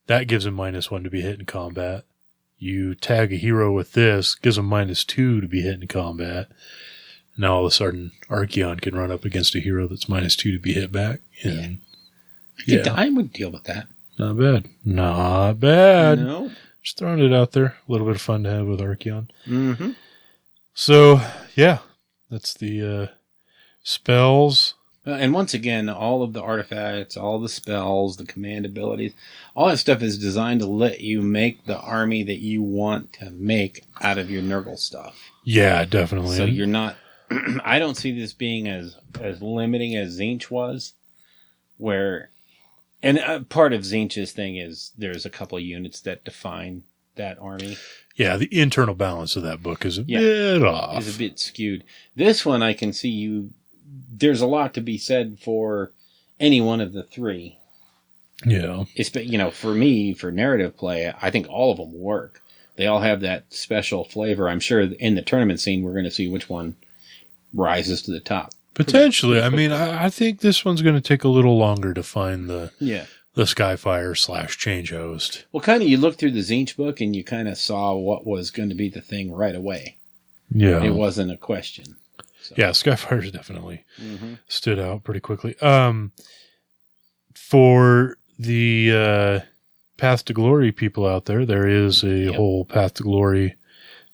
C: That gives him -1 to be hit in combat. You tag a hero with this, gives him -2 to be hit in combat. Now all of a sudden, Archeon can run up against a hero that's -2 to be hit back. And,
B: I would deal with that.
C: Not bad. Not bad.
B: No.
C: Just throwing it out there. A little bit of fun to have with Archeon.
B: Mm-hmm.
C: So, yeah. That's the spells.
B: And once again, all of the artifacts, all the spells, the command abilities, all that stuff is designed to let you make the army that you want to make out of your Nurgle stuff.
C: Yeah, definitely.
B: So you're not... I don't see this being as limiting as Tzeentch was, where... And part of Tzeentch's thing is there's a couple of units that define that army.
C: Yeah, the internal balance of that book is a bit off.
B: Is a bit skewed. This one, I can see you... There's a lot to be said for any one of the three.
C: Yeah.
B: It's, for me, for narrative play, I think all of them work. They all have that special flavor. I'm sure in the tournament scene, we're going to see which one rises to the top.
C: Potentially. I mean, I think this one's going to take a little longer to find the Skyfire / Change Host.
B: Well, kind of, you look through the Tzeentch book and you kind of saw what was going to be the thing right away.
C: Yeah.
B: It wasn't a question. So.
C: Yeah, Skyfire's definitely stood out pretty quickly. For the Path to Glory people out there, there is a whole Path to Glory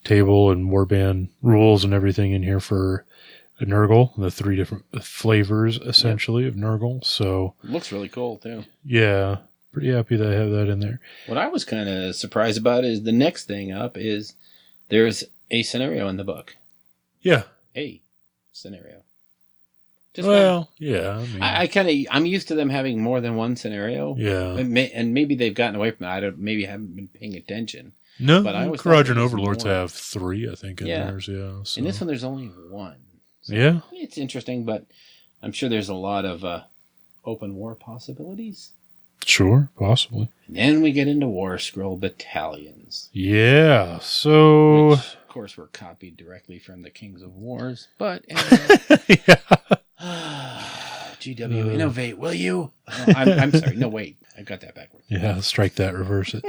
C: table and warband rules and everything in here for a Nurgle, the 3 different flavors, essentially, of Nurgle. So
B: it looks really cool, too.
C: Yeah, pretty happy that I have that in there.
B: What I was kind of surprised about is the next thing up is there's a scenario in the book.
C: Yeah.
B: A scenario.
C: Yeah.
B: I mean, I'm used to them having more than one scenario.
C: Yeah.
B: And maybe they've gotten away from that. Maybe haven't been paying attention.
C: No, but Quadrant Overlords have 3, I think, in theirs. Yeah. So.
B: In this one, there's only 1. So
C: yeah.
B: It's interesting, but I'm sure there's a lot of open war possibilities.
C: Sure, possibly.
B: And then we get into War Scroll battalions.
C: Yeah, so...
B: Which, of course, were copied directly from the Kings of Wars, but... Anyway. GW, innovate, will you? Oh, I'm sorry, no, wait. I got that backwards.
C: Yeah, strike that, reverse it.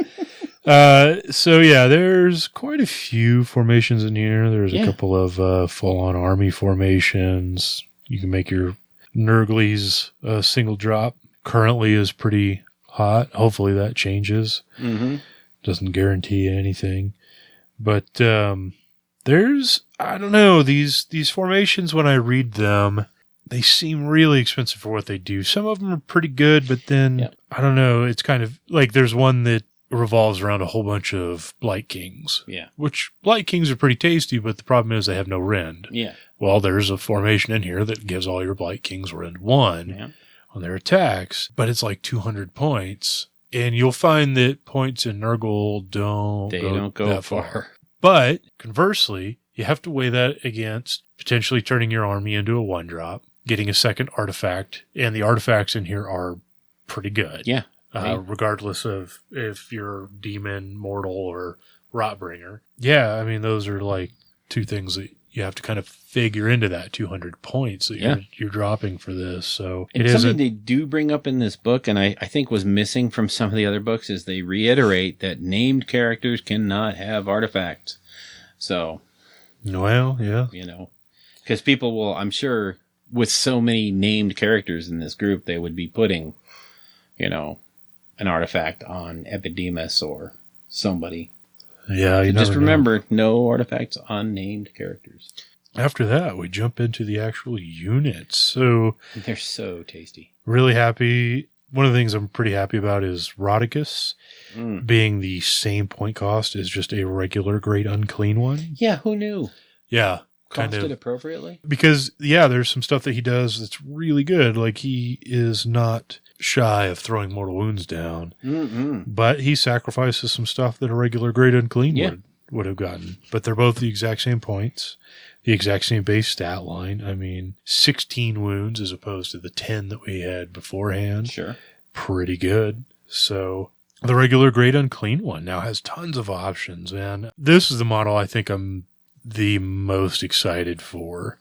C: So, yeah, there's quite a few formations in here. There's a couple of full-on army formations. You can make your Nurgleys single drop. Currently is pretty hot. Hopefully that changes. Mm-hmm. Doesn't guarantee anything. But there's, I don't know, these formations, when I read them, they seem really expensive for what they do. Some of them are pretty good, but then, I don't know, it's kind of like there's one that revolves around a whole bunch of Blight Kings.
B: Yeah.
C: Which Blight Kings are pretty tasty, but the problem is they have no rend.
B: Yeah.
C: Well, there's a formation in here that gives all your Blight Kings rend 1 on their attacks, but it's like 200 points. And you'll find that points in Nurgle don't go that far. But conversely, you have to weigh that against potentially turning your army into a 1-drop, getting a second artifact, and the artifacts in here are pretty good.
B: Yeah.
C: Regardless of if you're demon, mortal, or rotbringer. Yeah, I mean, those are like 2 things that you have to kind of figure into that 200 points that you're dropping for this. So
B: it's something they do bring up in this book, and I think was missing from some of the other books, is they reiterate that named characters cannot have artifacts. So,
C: well, yeah,
B: because people will, I'm sure, with so many named characters in this group, they would be putting, an artifact on Epidemius or somebody.
C: Yeah, you
B: just remember, no artifacts on named characters.
C: After that, we jump into the actual units. So
B: they're so tasty.
C: Really happy. One of the things I'm pretty happy about is Rodicus being the same point cost as just a regular Great Unclean one.
B: Yeah, who knew?
C: Yeah.
B: Costed appropriately?
C: Because, there's some stuff that he does that's really good. Like, he is not shy of throwing mortal wounds down.
B: Mm-mm.
C: But he sacrifices some stuff that a regular Great Unclean would have gotten. But they're both the exact same points, the exact same base stat line. I mean, 16 wounds as opposed to the 10 that we had beforehand.
B: Sure.
C: Pretty good. So the regular Great Unclean one now has tons of options. And this is the model I think I'm the most excited for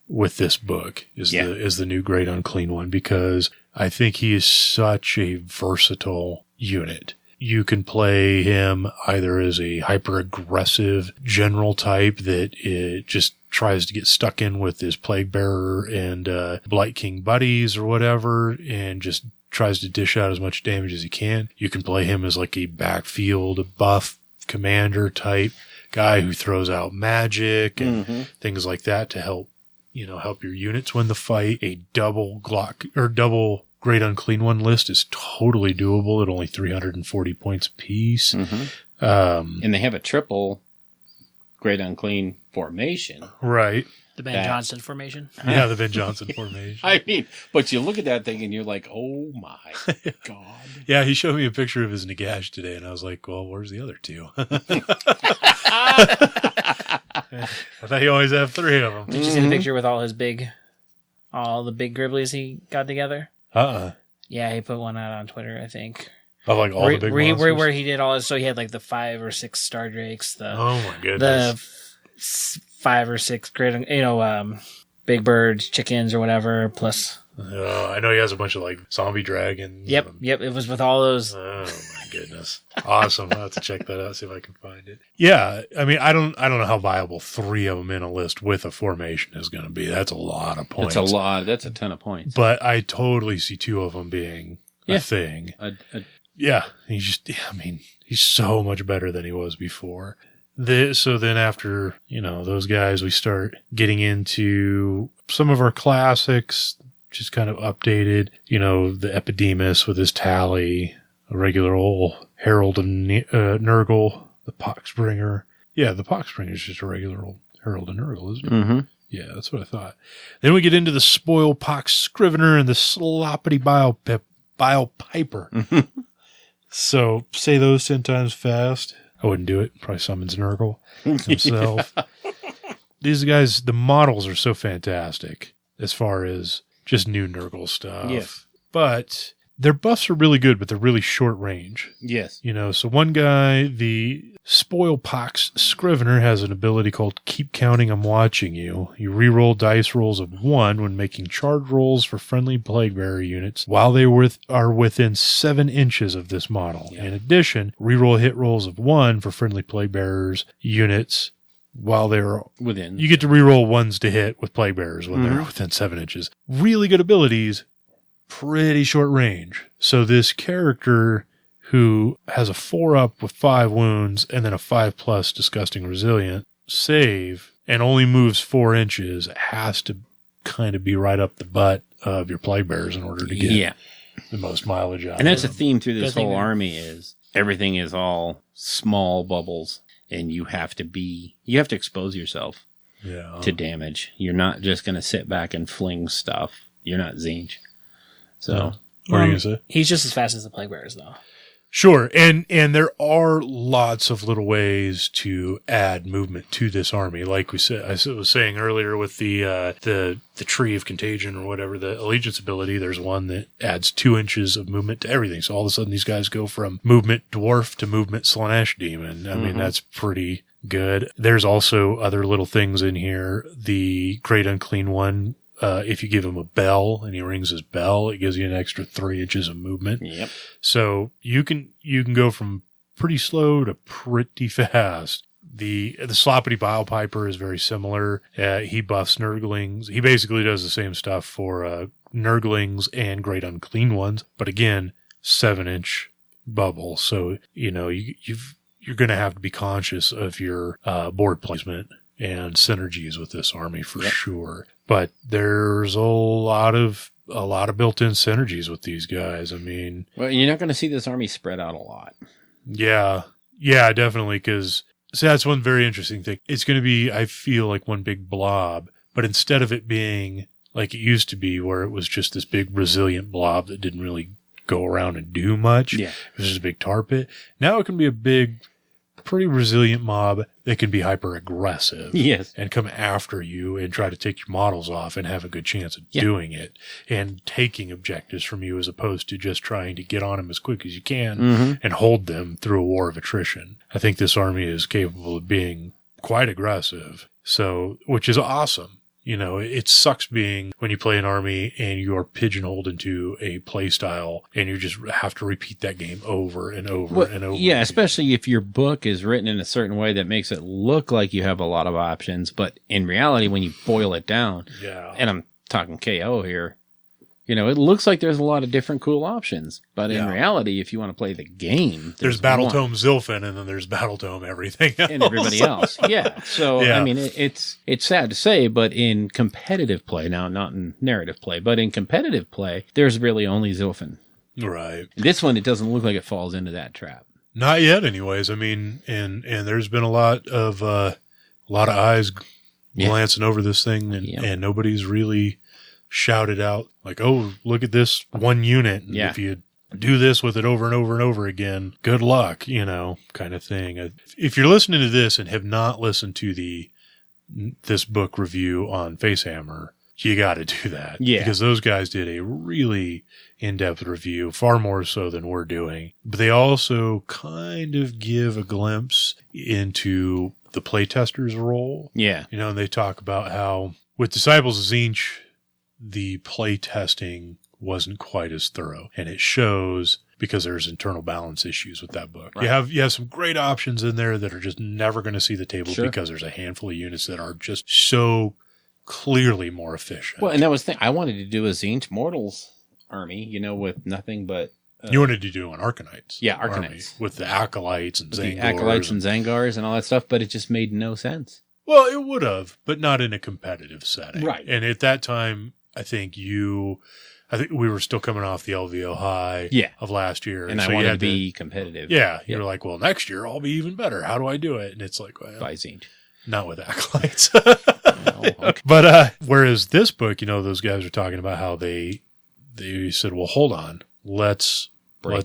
C: with this book is the new Great Unclean one, because I think he is such a versatile unit. You can play him either as a hyper-aggressive general type that it just tries to get stuck in with his Plague Bearer and Blight King buddies or whatever and just tries to dish out as much damage as he can. You can play him as like a backfield buff commander type guy who throws out magic and things like that to help your units win the fight. A double Great Unclean One list is totally doable at only 340 points apiece.
B: And they have a triple Great Unclean formation.
C: Right.
D: The Ben Johnson formation.
C: Yeah, the Ben Johnson formation.
B: I mean, but you look at that thing and you're like, oh my God.
C: Yeah, he showed me a picture of his Nagash today, and I was like, well, where's the other two? I thought he always had 3 of them.
D: Did you see the picture with all the big Gribblies he got together? Yeah, he put one out on Twitter, I think.
C: Oh, like all the big monsters?
D: Where he did all this. So he had like the 5 or 6 Star Drakes,
C: oh my goodness,
D: the 5 or 6 great, big birds, chickens or whatever, plus.
C: I know he has a bunch of like zombie dragons.
D: Yep. It was with all those.
C: Oh my goodness, awesome! I'll have to check that out, see if I can find it. Yeah, I mean, I don't know how viable 3 of them in a list with a formation is going to be. That's a lot of points.
B: That's a lot. That's a ton of points.
C: But I totally see 2 of them being a thing. Yeah, he's so much better than he was before. So then after, those guys, we start getting into some of our classics, just kind of updated, the Epidemius with his tally, a regular old Herald of Nurgle, the Poxbringer. Yeah, the Poxbringer is just a regular old Herald of Nurgle, isn't it?
B: Mm-hmm.
C: Yeah, that's what I thought. Then we get into the Spoil Pox Scrivener and the Sloppity Bile Piper. So say those 10 times fast. I wouldn't do it. Probably summons Nurgle himself. These guys, the models are so fantastic as far as just new Nurgle stuff.
B: Yes.
C: But their buffs are really good, but they're really short range.
B: Yes.
C: So one guy, the Spoil Pox Scrivener, has an ability called Keep Counting, I'm Watching You. You reroll dice rolls of 1 when making charge rolls for friendly Plague Bearer units while they are within 7 inches of this model. Yeah. In addition, reroll hit rolls of 1 for friendly Plague Bearers units while they're
B: within.
C: You get to reroll 1s to hit with Plague Bearers when they're within 7 inches. Really good abilities. Pretty short range. So this character who has a 4-up with 5 wounds and then a 5+ disgusting resilient save and only moves 4 inches has to kind of be right up the butt of your Plague Bearers in order to get the most mileage out of them.
B: And that's a theme through this whole army is everything is all small bubbles and you have to expose yourself to damage. You're not just going to sit back and fling stuff. You're not Zinch. So,
C: what are you going to say?
D: He's just as fast as the Plague Bearers, though.
C: Sure, and there are lots of little ways to add movement to this army. Like I was saying earlier with the Tree of Contagion or whatever, the Allegiance ability, there's one that adds 2 inches of movement to everything. So all of a sudden these guys go from movement dwarf to movement Slanesh demon. I mean, that's pretty good. There's also other little things in here. The Great Unclean One, if you give him a bell and he rings his bell, it gives you an extra 3 inches of movement.
B: Yep.
C: So you can go from pretty slow to pretty fast. The Sloppity Bile Piper is very similar. He buffs Nurglings. He basically does the same stuff for Nurglings and Great Unclean Ones, but again, 7-inch bubble. So you're going to have to be conscious of your board placement and synergies with this army for sure. But there's a lot of built-in synergies with these guys. I mean,
B: well, you're not going to see this army spread out a lot.
C: Yeah, definitely. Because that's one very interesting thing. It's going to be, I feel like, one big blob. But instead of it being like it used to be, where it was just this big resilient blob that didn't really go around and do much.
B: Yeah.
C: It was just a big tar pit. Now it can be a big, pretty resilient mob that can be hyper aggressive.
B: Yes.
C: And come after you and try to take your models off and have a good chance of doing it and taking objectives from you, as opposed to just trying to get on them as quick as you can and hold them through a war of attrition. I think this army is capable of being quite aggressive. So, which is awesome. You know, it sucks being when you play an army and you're pigeonholed into a play style and you just have to repeat that game over and over and over.
B: Yeah, especially if your book is written in a certain way that makes it look like you have a lot of options, but in reality, when you boil it down, and I'm talking KO here, you know, it looks like there's a lot of different cool options, but in reality, if you want to play the game,
C: there's Battletome Zilfin, and then there's Battletome everything else.
B: And everybody else. Yeah. So, I mean, it's sad to say, but in competitive play, now not in narrative play, but in competitive play, there's really only Zilfin.
C: Right.
B: This one, it doesn't look like it falls into that trap.
C: Not yet, anyways. I mean, and there's been a lot of eyes glancing over this thing, and nobody's really shouted out like, "Oh, look at this one unit." And if you do this with it over and over and over again, good luck, you know, kind of thing. If you're listening to this and have not listened to this book review on Facehammer, you got to do that. Yeah. Because those guys did a really in-depth review, far more so than we're doing. But they also kind of give a glimpse into the playtester's role. Yeah. You know, and they talk about how with Disciples of Tzeentch, the play testing wasn't quite as thorough, and it shows because there's internal balance issues with that book. Right. You have some great options in there that are just never going to see the table because there's a handful of units that are just so clearly more efficient.
B: Well, and that was the thing. I wanted to do a Tzeentch Mortals army, you know, with nothing but...
C: you wanted to do an Arcanites.
B: Yeah, Arcanites.
C: With the Acolytes and Zangars.
B: The Acolytes and Zangars and all that stuff, but it just made no sense.
C: Well, it would have, but not in a competitive setting.
B: Right.
C: And at that time, I think we were still coming off the LVO high of last year.
B: And so I wanted to be competitive.
C: Yeah. You were like, well, next year I'll be even better. How do I do it? And it's like, well,
B: by Tzeentch.
C: Not with Acolytes. Okay. But whereas this book, you know, those guys are talking about how they said, well, hold on. Let's play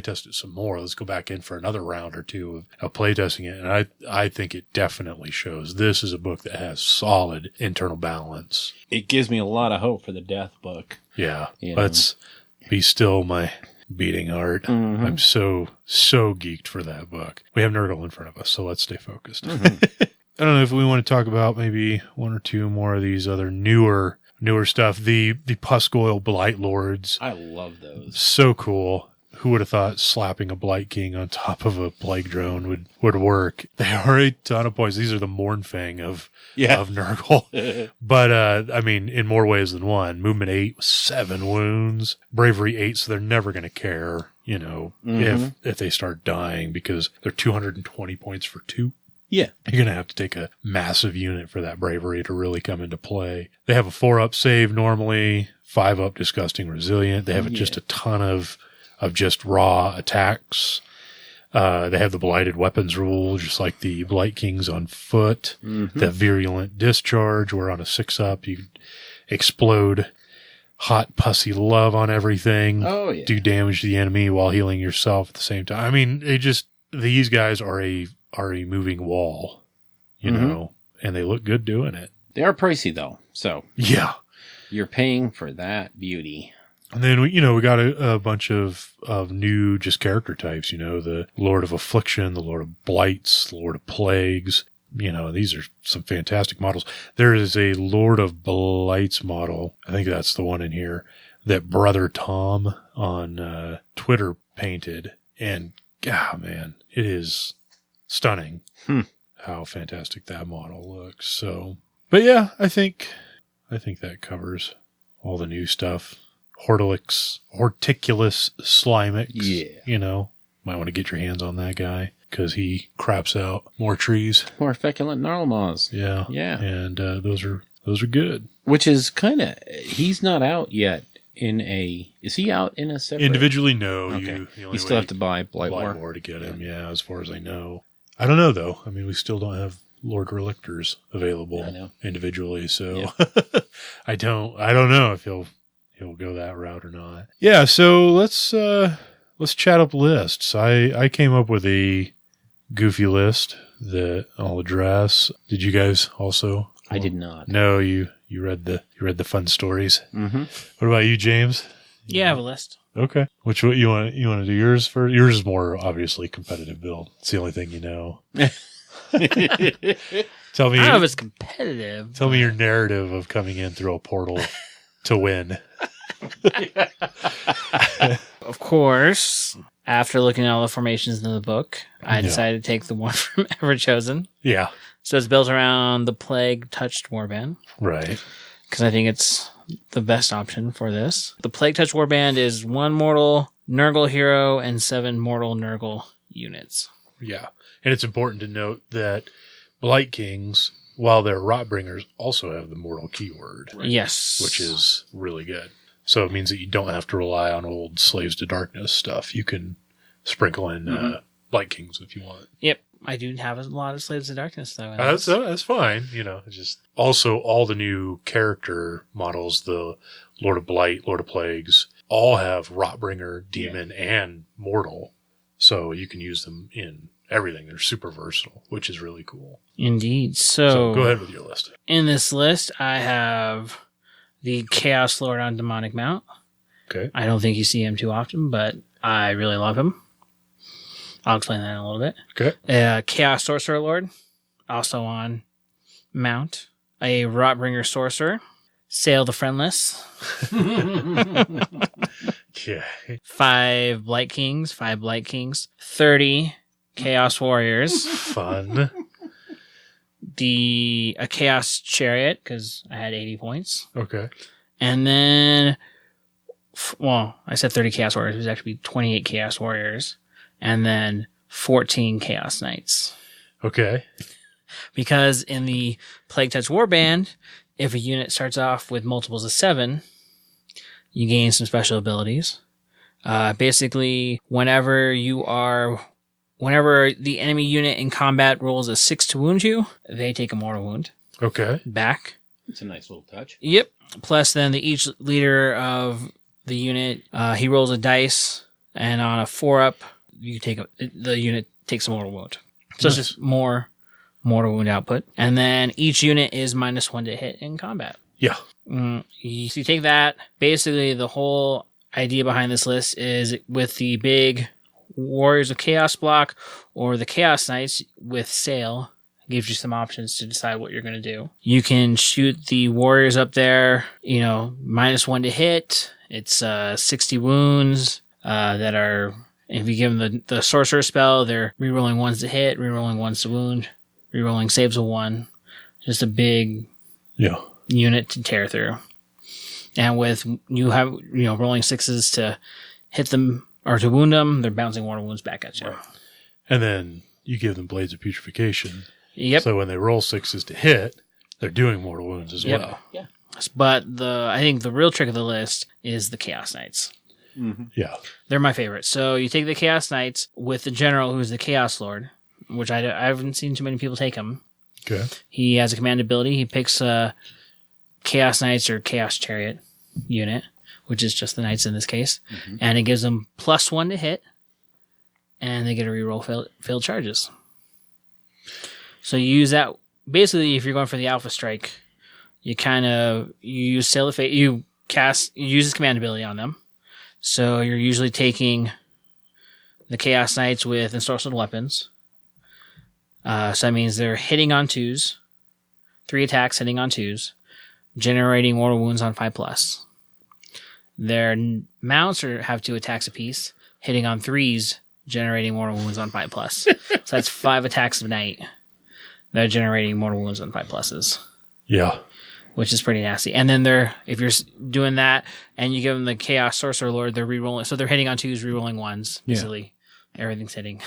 C: test it some more. Let's go back in for another round or two of play testing it. And I think it definitely shows this is a book that has solid internal balance.
B: It gives me a lot of hope for the Death book.
C: Yeah. Let's be still my beating heart. Mm-hmm. I'm so geeked for that book. We have Nurgle in front of us, so let's stay focused. Mm-hmm. I don't know if we want to talk about maybe one or two more of these other newer stuff. The Puscoil Blight Lords.
B: I love those.
C: So cool. Who would have thought slapping a Blight King on top of a Plague Drone would work? They are a ton of points. These are the Mournfang of Nurgle. But, I mean, in more ways than one. Movement 8 with 7 wounds. Bravery 8, so they're never going to care, you know, if they start dying, because they're 220 points for 2.
B: Yeah.
C: You're going to have to take a massive unit for that bravery to really come into play. They have a 4-up save normally, 5-up disgusting resilient. They have just a ton of just raw attacks. They have the blighted weapons rule, just like the Blight Kings on foot. Mm-hmm. The virulent discharge, where on a 6-up you explode hot pussy love on everything.
B: Oh, yeah.
C: Do damage to the enemy while healing yourself at the same time. I mean, these guys are a moving wall, you know, and they look good doing it.
B: They are pricey though. So
C: yeah,
B: you're paying for that beauty.
C: And then we got a bunch of new just character types, you know, the Lord of Affliction, the Lord of Blights, the Lord of Plagues. You know, these are some fantastic models. There is a Lord of Blights model. I think that's the one in here that Brother Tom on Twitter painted. And God, man, it is stunning how fantastic that model looks. So, but yeah, I think that covers all the new stuff. Horticulus Slimix. Yeah. You know, might want to get your hands on that guy because he craps out more trees.
B: More feculent gnarlmaws.
C: Yeah. Yeah. And those are good.
B: Which is kind of, he's not out yet is he out in a separate?
C: Individually, no.
B: Okay. You still have to buy Blight War
C: to get him, as far as I know. I don't know, though. I mean, we still don't have Lord Relictors available
B: I know.
C: individually. So I don't know if he'll go that route or not. Yeah. So let's chat up lists. I came up with a goofy list that I'll address. Did you guys also?
B: I did not.
C: No, you read the fun stories.
B: Mm-hmm.
C: What about you, James?
D: Yeah, I have a list.
C: Okay. Which one you want to do yours first? Yours is more obviously competitive build. It's the only thing you know. Tell me.
D: I don't know if it's competitive.
C: Tell me your narrative of coming in through a portal to win.
D: Of course, after looking at all the formations in the book, I decided to take the one from Everchosen.
C: Yeah.
D: So it's built around the Plague-Touched Warband.
C: Right.
D: Because I think it's the best option for this. The Plague-Touched Warband is 1 mortal Nurgle hero and 7 mortal Nurgle units.
C: Yeah. And it's important to note that Blight Kings, while they're Rotbringers, also have the mortal keyword.
D: Right? Yes.
C: Which is really good. So it means that you don't have to rely on old Slaves to Darkness stuff. You can sprinkle in Blight Kings if you want.
D: Yep. I do have a lot of Slaves to Darkness, though.
C: That's fine. It's just also all the new character models, the Lord of Blight, Lord of Plagues, all have Rotbringer, Demon, and Mortal. So you can use them in everything. They're super versatile, which is really cool.
D: Indeed. So
C: go ahead with your list.
D: In this list, I have the Chaos Lord on Demonic Mount.
C: Okay.
D: I don't think you see him too often, but I really love him. I'll explain that in a little bit.
C: Okay.
D: Chaos Sorcerer Lord, also on Mount. A Rotbringer Sorcerer. Sail the Friendless.
C: Yeah.
D: 5 Blight Kings. 30 Chaos Warriors.
C: Fun.
D: A Chaos Chariot, because I had 80 points.
C: Okay.
D: And then, I said 30 Chaos Warriors. It was actually 28 Chaos Warriors. And then 14 Chaos Knights.
C: Okay.
D: Because in the Plague-Touched Warband, if a unit starts off with multiples of 7, you gain some special abilities. Basically, whenever the enemy unit in combat rolls a 6 to wound you, they take a mortal wound.
C: Okay.
D: Back.
B: It's a nice little touch.
D: Yep. Plus, then each leader of the unit, he rolls a dice, and on a 4-up, the unit takes a mortal wound. So It's just more mortal wound output. And then each unit is -1 to hit in combat.
C: Yeah.
D: So you take that. Basically, the whole idea behind this list is with the big Warriors of Chaos block or the Chaos Knights with Sail, gives you some options to decide what you're going to do. You can shoot the Warriors up there, -1 to hit. It's 60 wounds that are, if you give them the Sorcerer spell, they're rerolling 1s to hit, rerolling 1s to wound, rerolling saves of 1. Just a big unit to tear through. And with you have rolling 6s to hit them or to wound them, they're bouncing mortal wounds back at you.
C: Right. And then you give them Blades of Putrefaction.
D: Yep.
C: So when they roll 6s to hit, they're doing mortal wounds as well.
D: Yeah. But I think the real trick of the list is the Chaos Knights.
B: Mm-hmm.
C: Yeah.
D: They're my favorite. So you take the Chaos Knights with the General, who's the Chaos Lord, which I haven't seen too many people take him.
C: Okay.
D: He has a command ability. He picks Chaos Knights or Chaos Chariot unit, which is just the Knights in this case. Mm-hmm. And it gives them +1 to hit, and they get to reroll failed charges. So you use that. Basically, if you're going for the Alpha Strike, you use Sail of Fate. You use his command ability on them. So you're usually taking the Chaos Knights with ensorcelled weapons. So that means they're hitting on 2s, 3 attacks hitting on 2s, generating mortal wounds on 5+. Their mounts have 2 attacks apiece, hitting on 3s, generating mortal wounds on 5+. So that's 5 attacks of Knight. They're generating mortal wounds on 5+.
C: Yeah.
D: Which is pretty nasty. And then if you're doing that and you give them the Chaos Sorcerer Lord, they're rerolling. So they're hitting on 2s, rerolling 1s. Basically, everything's hitting.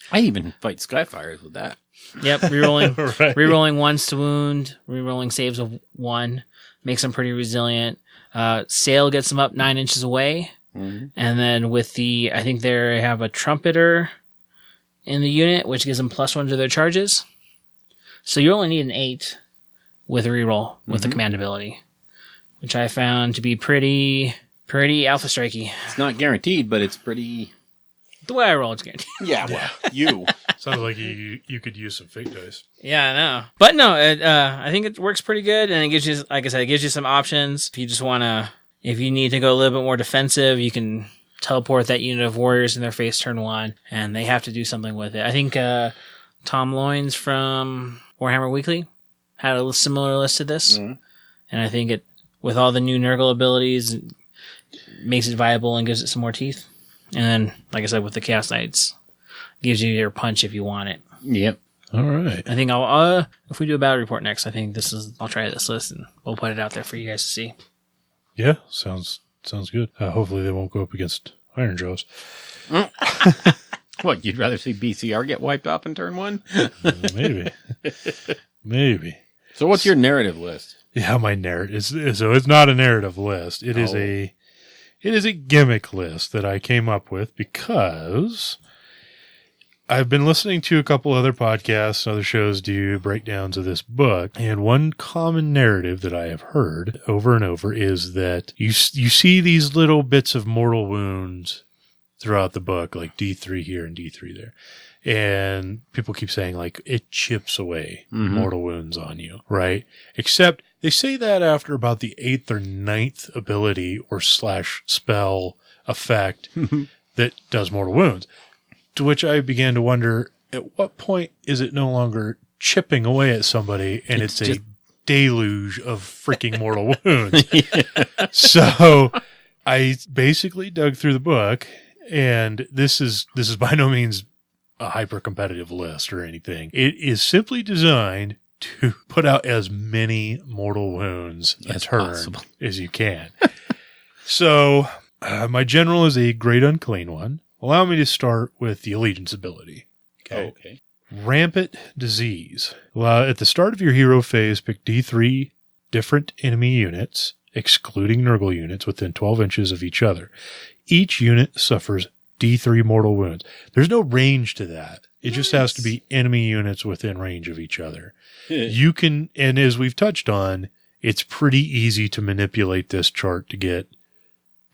B: I even fight Skyfires with that.
D: Yep, rerolling, rerolling 1s to wound, rerolling saves of 1, makes them pretty resilient. Sail gets them up 9 inches away. Mm-hmm. And then with I think they have a Trumpeter in the unit, which gives them +1 to their charges. So you only need an 8 with a reroll with the command ability, which I found to be pretty alpha strikey.
B: It's not guaranteed, but it's pretty...
D: The way I roll, it's guaranteed.
B: Yeah, well, you.
C: Sounds like you could use some fake dice.
D: Yeah, I know. But no, I think it works pretty good, and it gives you, like I said, it gives you some options. If you just want to, if you need to go a little bit more defensive, you can teleport that unit of warriors in their face turn 1, and they have to do something with it. I think Tom Loynes from Warhammer Weekly had a similar list to this, and I think it, with all the new Nurgle abilities, it makes it viable and gives it some more teeth. And then, like I said, with the Chaos Knights, gives you your punch if you want it.
B: Yep.
C: All right.
D: I think I'll if we do a battle report next, I think I'll try this list and we'll put it out there for you guys to see.
C: Yeah, sounds good. Hopefully they won't go up against Iron Jaws.
B: What, you'd rather see BCR get wiped off in turn 1?
C: Maybe.
B: So what's your narrative list?
C: Yeah, my narrative so it's not a narrative list. It is a gimmick list that I came up with because I've been listening to a couple other podcasts and other shows do breakdowns of this book, and one common narrative that I have heard over and over is that you see these little bits of mortal wounds throughout the book, like D3 here and D3 there. And people keep saying, like, it chips away mortal wounds on you, right? Except they say that after about the 8th or 9th ability or / spell effect that does mortal wounds. To which I began to wonder, at what point is it no longer chipping away at somebody and it's a deluge of freaking mortal wounds? So I basically dug through the book, and this is by no means a hyper-competitive list or anything. It is simply designed to put out as many mortal wounds a turn as you can. So, my general is a Great Unclean One. Allow me to start with the Allegiance ability.
B: Okay.
C: Rampant Disease. At the start of your hero phase, pick D3 different enemy units, excluding Nurgle units, within 12 inches of each other. Each unit suffers D3 mortal wounds. There's no range to that. It just has to be enemy units within range of each other. You can, and as we've touched on, it's pretty easy to manipulate this chart to get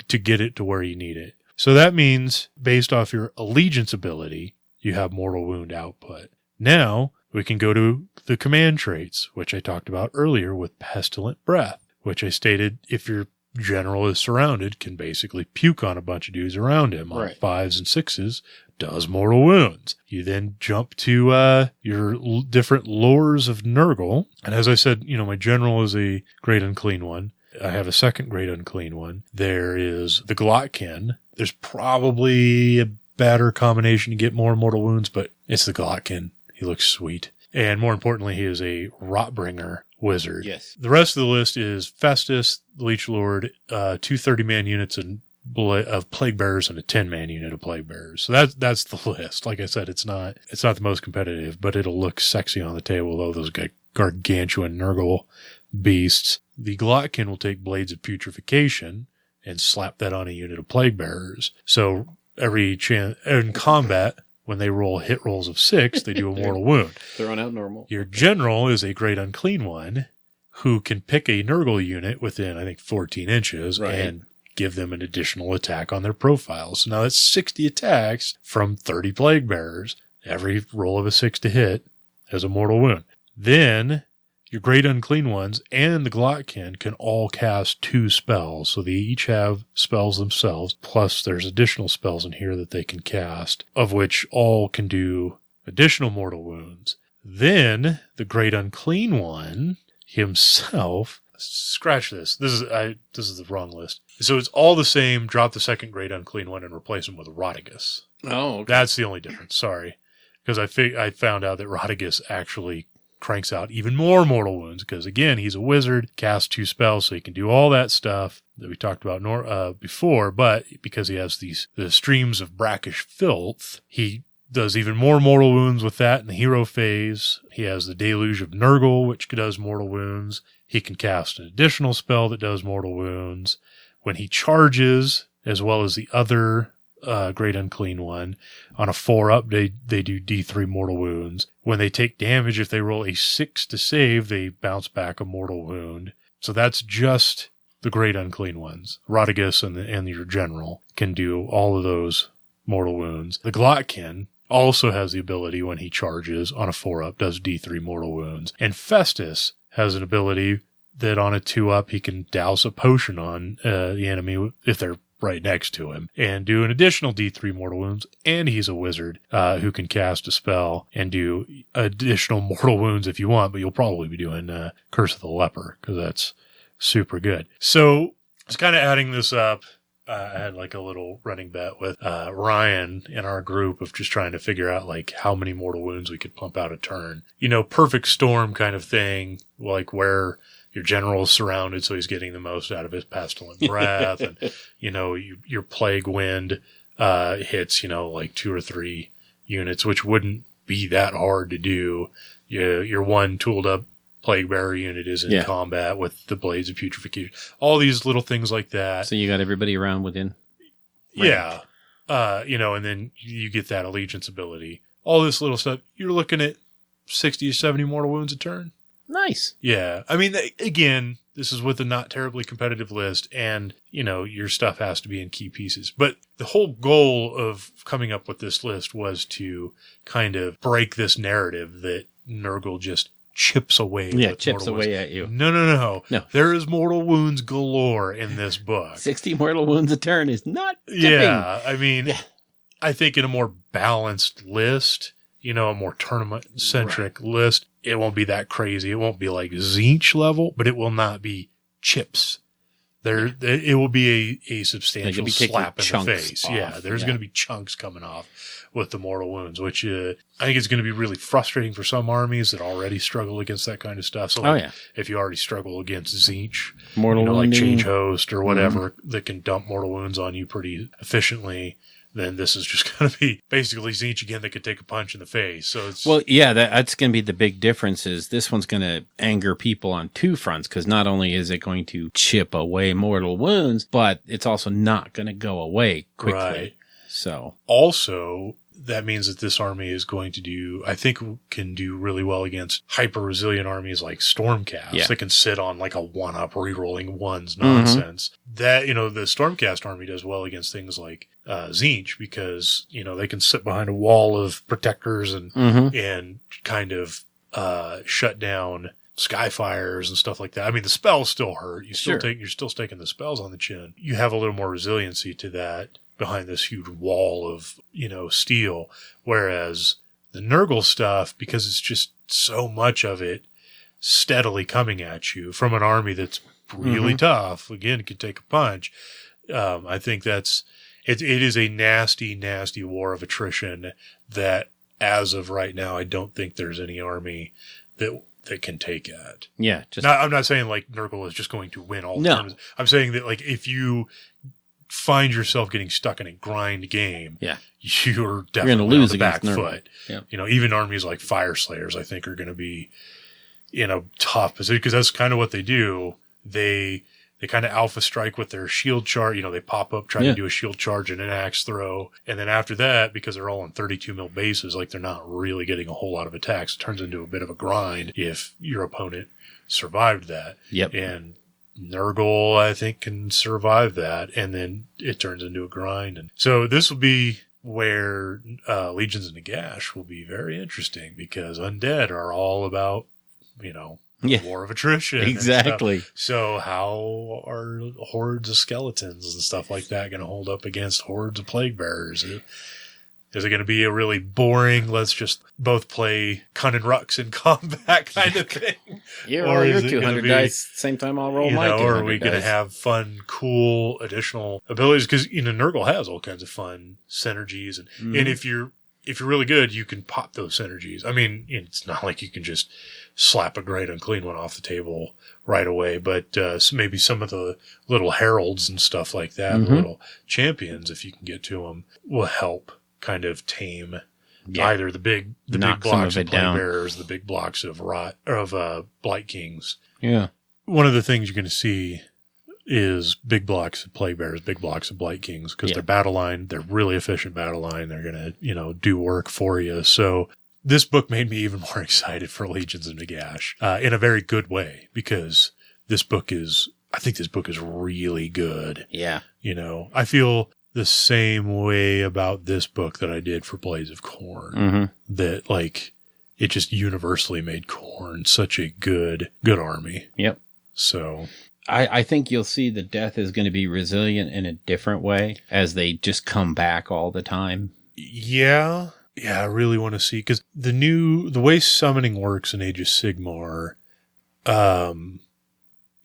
C: it to where you need it. So that means, based off your Allegiance ability, you have mortal wound output. Now, we can go to the command traits, which I talked about earlier with Pestilent Breath, which I stated if your general is surrounded, can basically puke on a bunch of dudes around him on 5s and 6s, does mortal wounds. You then jump to your different lores of Nurgle. And as I said, my general is a Great Unclean One. I have a second Great Unclean One. There is the Glotkin. There's probably a better combination to get more mortal wounds, but it's the Glotkin. He looks sweet. And more importantly, he is a Rotbringer wizard.
B: Yes.
C: The rest of the list is Festus, the Leech Lord, 2 30-man units of Plague Bearers and a 10-man unit of Plague Bearers. So that's the list. Like I said, it's not the most competitive, but it'll look sexy on the table, though, those gargantuan Nurgle beasts. The Glotkin will take Blades of Putrefaction and slap that on a unit of Plague Bearers. So every chance in combat, when they roll hit rolls of 6, they do a mortal wound.
B: Throwing out normal.
C: Your general is a Great Unclean One who can pick a Nurgle unit within, I think, 14 inches and give them an additional attack on their profile. So now that's 60 attacks from 30 Plague Bearers. Every roll of a 6 to hit has a mortal wound. Then your Great Unclean Ones and the Glotkin can all cast 2 spells. So they each have spells themselves, plus there's additional spells in here that they can cast, of which all can do additional mortal wounds. Then the Great Unclean One himself, scratch this. This is the wrong list. So it's all the same. Drop the second Great Unclean One and replace him with Rotigus.
B: Oh, okay.
C: That's the only difference. Sorry. Because I found out that Rotigus actually cranks out even more mortal wounds because, again, he's a wizard, casts 2 spells, so he can do all that stuff that we talked about before, but because he has the streams of brackish filth, he does even more mortal wounds with that in the hero phase. He has the Deluge of Nurgle, which does mortal wounds. He can cast an additional spell that does mortal wounds. When he charges, as well as the other Great Unclean One. On a 4-up, they do D3 mortal wounds. When they take damage, if they roll a 6 to save, they bounce back a mortal wound. So that's just the Great Unclean Ones. Rodriguez and your general can do all of those mortal wounds. The Glotkin also has the ability when he charges on a 4-up, does D3 mortal wounds. And Festus has an ability that on a 2-up, he can douse a potion on the enemy if they're right next to him and do an additional D3 mortal wounds. And he's a wizard who can cast a spell and do additional mortal wounds if you want, but you'll probably be doing Curse of the Leper because that's super good. So I was kind of adding this up. I had like a little running bet with Ryan in our group of just trying to figure out like how many mortal wounds we could pump out a turn. Perfect storm kind of thing, like where your general is surrounded, so he's getting the most out of his pestilent breath. And, your plague wind hits, like 2 or 3 units, which wouldn't be that hard to do. Your one tooled up plague bearer unit is in combat with the blades of putrefaction. All these little things like that.
B: So you got everybody around within range.
C: Yeah. And then you get that allegiance ability. All this little stuff. You're looking at 60 to 70 mortal wounds a turn.
B: Nice.
C: Yeah. I mean, again, this is with a not terribly competitive list, and, your stuff has to be in key pieces. But the whole goal of coming up with this list was to kind of break this narrative that Nurgle just chips away.
B: Yeah, chips away at you.
C: No. There is mortal wounds galore in this book.
B: 60 mortal wounds a turn is not tipping.
C: Yeah. I mean, I think in a more balanced list, a more tournament-centric list, it won't be that crazy. It won't be like Tzeentch level, but it will not be chips. It will be a substantial slap in the face.
B: Off.
C: Yeah, there's going to be chunks coming off with the mortal wounds, which I think is going to be really frustrating for some armies that already struggle against that kind of stuff. So if you already struggle against Tzeentch, like Change Host or whatever that can dump mortal wounds on you pretty efficiently, then this is just going to be basically Tzeentch again that could take a punch in the face. So it's
B: that's going to be the big difference. Is this one's going to anger people on 2 fronts, because not only is it going to chip away mortal wounds, but it's also not going to go away quickly. Right. So
C: also, that means that this army is going to can do really well against hyper resilient armies like Stormcast. They can sit on like a 1-up rerolling ones nonsense. That, the Stormcast army does well against things like Tzeentch, because, they can sit behind a wall of protectors and kind of shut down Skyfires and stuff like that. I mean, the spells still hurt. You're still taking the spells on the chin. You have a little more resiliency to that behind this huge wall of, steel. Whereas the Nurgle stuff, because it's just so much of it steadily coming at you from an army that's really tough, again, it could take a punch. I think it is a nasty, nasty war of attrition that, as of right now, I don't think there's any army that can take it.
B: Yeah.
C: I'm not saying like Nurgle is just going to win all the tournaments. I'm saying that like if you find yourself getting stuck in a grind game, you're definitely going to lose on the back foot.
B: Yep.
C: Even armies like Fire Slayers, I think, are going to be in a tough position, because that's kind of what they do. They kind of alpha strike with their shield charge. They pop up, try to do a shield charge and an axe throw. And then after that, because they're all on 32 mil bases, like they're not really getting a whole lot of attacks. It turns into a bit of a grind if your opponent survived that.
B: Yep.
C: And Nurgle, I think, can survive that, and then it turns into a grind. And so this will be where Legions of Nagash will be very interesting, because undead are all about, war of attrition.
B: Exactly.
C: So how are hordes of skeletons and stuff like that going to hold up against hordes of plague bearers? Is it going to be a really boring, let's just both play Kun and Rux in combat kind of thing?
B: Or your 200 dice, same time I'll roll my 200 dice.
C: Or are we going to have fun, cool, additional abilities? Because, Nurgle has all kinds of fun synergies. And if you're really good, you can pop those synergies. I mean, it's not like you can just slap a Great Unclean One off the table right away, but maybe some of the little heralds and stuff like that, the little champions, if you can get to them, will help kind of tame either the big blocks of plague bearers, the big blocks of Blight Kings.
B: Yeah.
C: One of the things you're going to see is big blocks of Plague Bears, big blocks of Blight Kings, because
B: Yeah.
C: they're battle line. They're really efficient battle line. They're going to, do work for you. So this book made me even more excited for Legions of Nagash in a very good way, because I think this book is really good.
B: Yeah.
C: I feel the same way about this book that I did for Blades of Corn.
B: Mm-hmm.
C: That it just universally made Corn such a good army.
B: Yep.
C: So
B: I think you'll see the death is going to be resilient in a different way as they just come back all the time.
C: yeah, I really want to see, because the way summoning works in Age of Sigmar,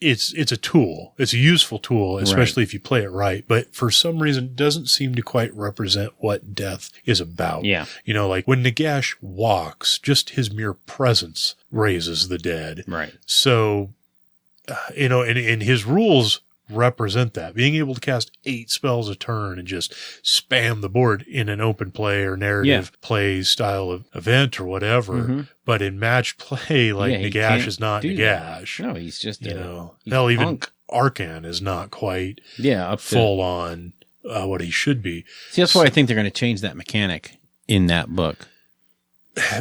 C: it's a tool. It's a useful tool, especially if you play it right. But for some reason, it doesn't seem to quite represent what death is about.
B: Yeah.
C: Like when Nagash walks, just his mere presence raises the dead.
B: Right.
C: So, and his rules represent that. Being able to cast 8 spells a turn and just spam the board in an open play or narrative play style of event or whatever. Mm-hmm. But in match play, Nagash is not Nagash.
B: No, he's just
C: hell, even
B: punk.
C: Arcan is not quite
B: up
C: full on what he should be.
B: See, that's why I think they're going to change that mechanic in that book.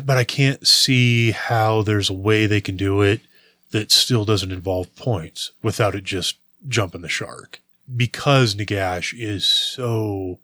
C: But I can't see how there's a way they can do it that still doesn't involve points without it just jumping the shark, because Nagash is so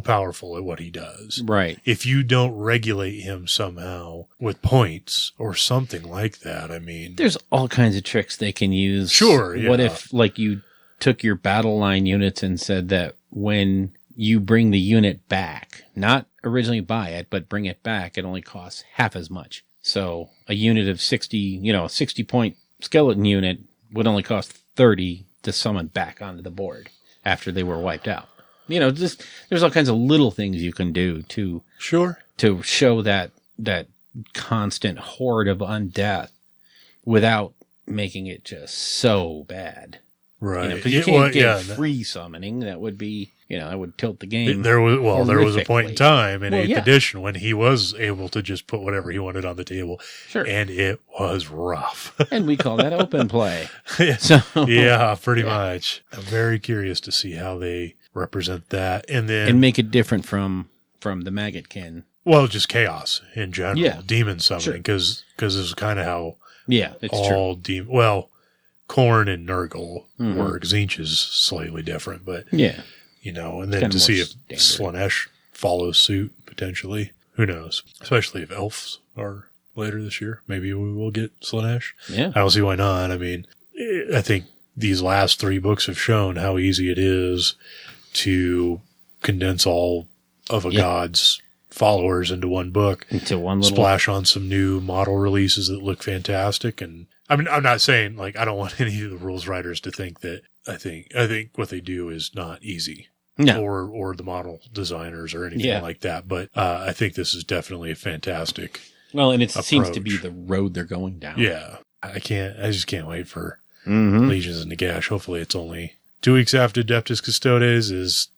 C: powerful at what he does.
B: Right.
C: If you don't regulate him somehow with points or something like that,
B: there's all kinds of tricks they can use.
C: Sure. Yeah.
B: What if you took your battle line units and said that when you bring the unit back, not originally buy it, but bring it back, it only costs half as much. So a unit of 60, a 60-point skeleton unit would only cost 30 to summon back onto the board after they were wiped out. There's all kinds of little things you can do to show that constant horde of undeath without making it just so bad.
C: Right.
B: Because you can't get free summoning. That would be, that would tilt the game.
C: There was a point in time in 8th edition when he was able to just put whatever he wanted on the table.
B: Sure.
C: And it was rough.
B: And we call that open play.
C: So, yeah, pretty much. I'm very curious to see how they represent that. And
B: make it different from the Maggotkin.
C: Well, just chaos in general.
B: Yeah.
C: Demon summoning. Because this is kind of how
B: it's
C: all demon. Well, Khorne and Nurgle work. Tzeentch is slightly different, but and then to see if Slaanesh follows suit potentially. Who knows? Especially if elves are later this year. Maybe we will get Slaanesh.
B: Yeah.
C: I don't see why not. I think these last 3 books have shown how easy it is to condense all of a god's followers into one book.
B: Into one little...
C: Splash on some new model releases that look fantastic. And I'm not saying I don't want any of the rules writers to think that I think what they do is not easy.
B: No.
C: Or the model designers or anything like that. But I think this is definitely a fantastic
B: and it
C: approach.
B: Seems to be the road they're going down.
C: Yeah. I just can't wait for Legions of Nagash. Hopefully it's only 2 weeks after Adeptus Custodes is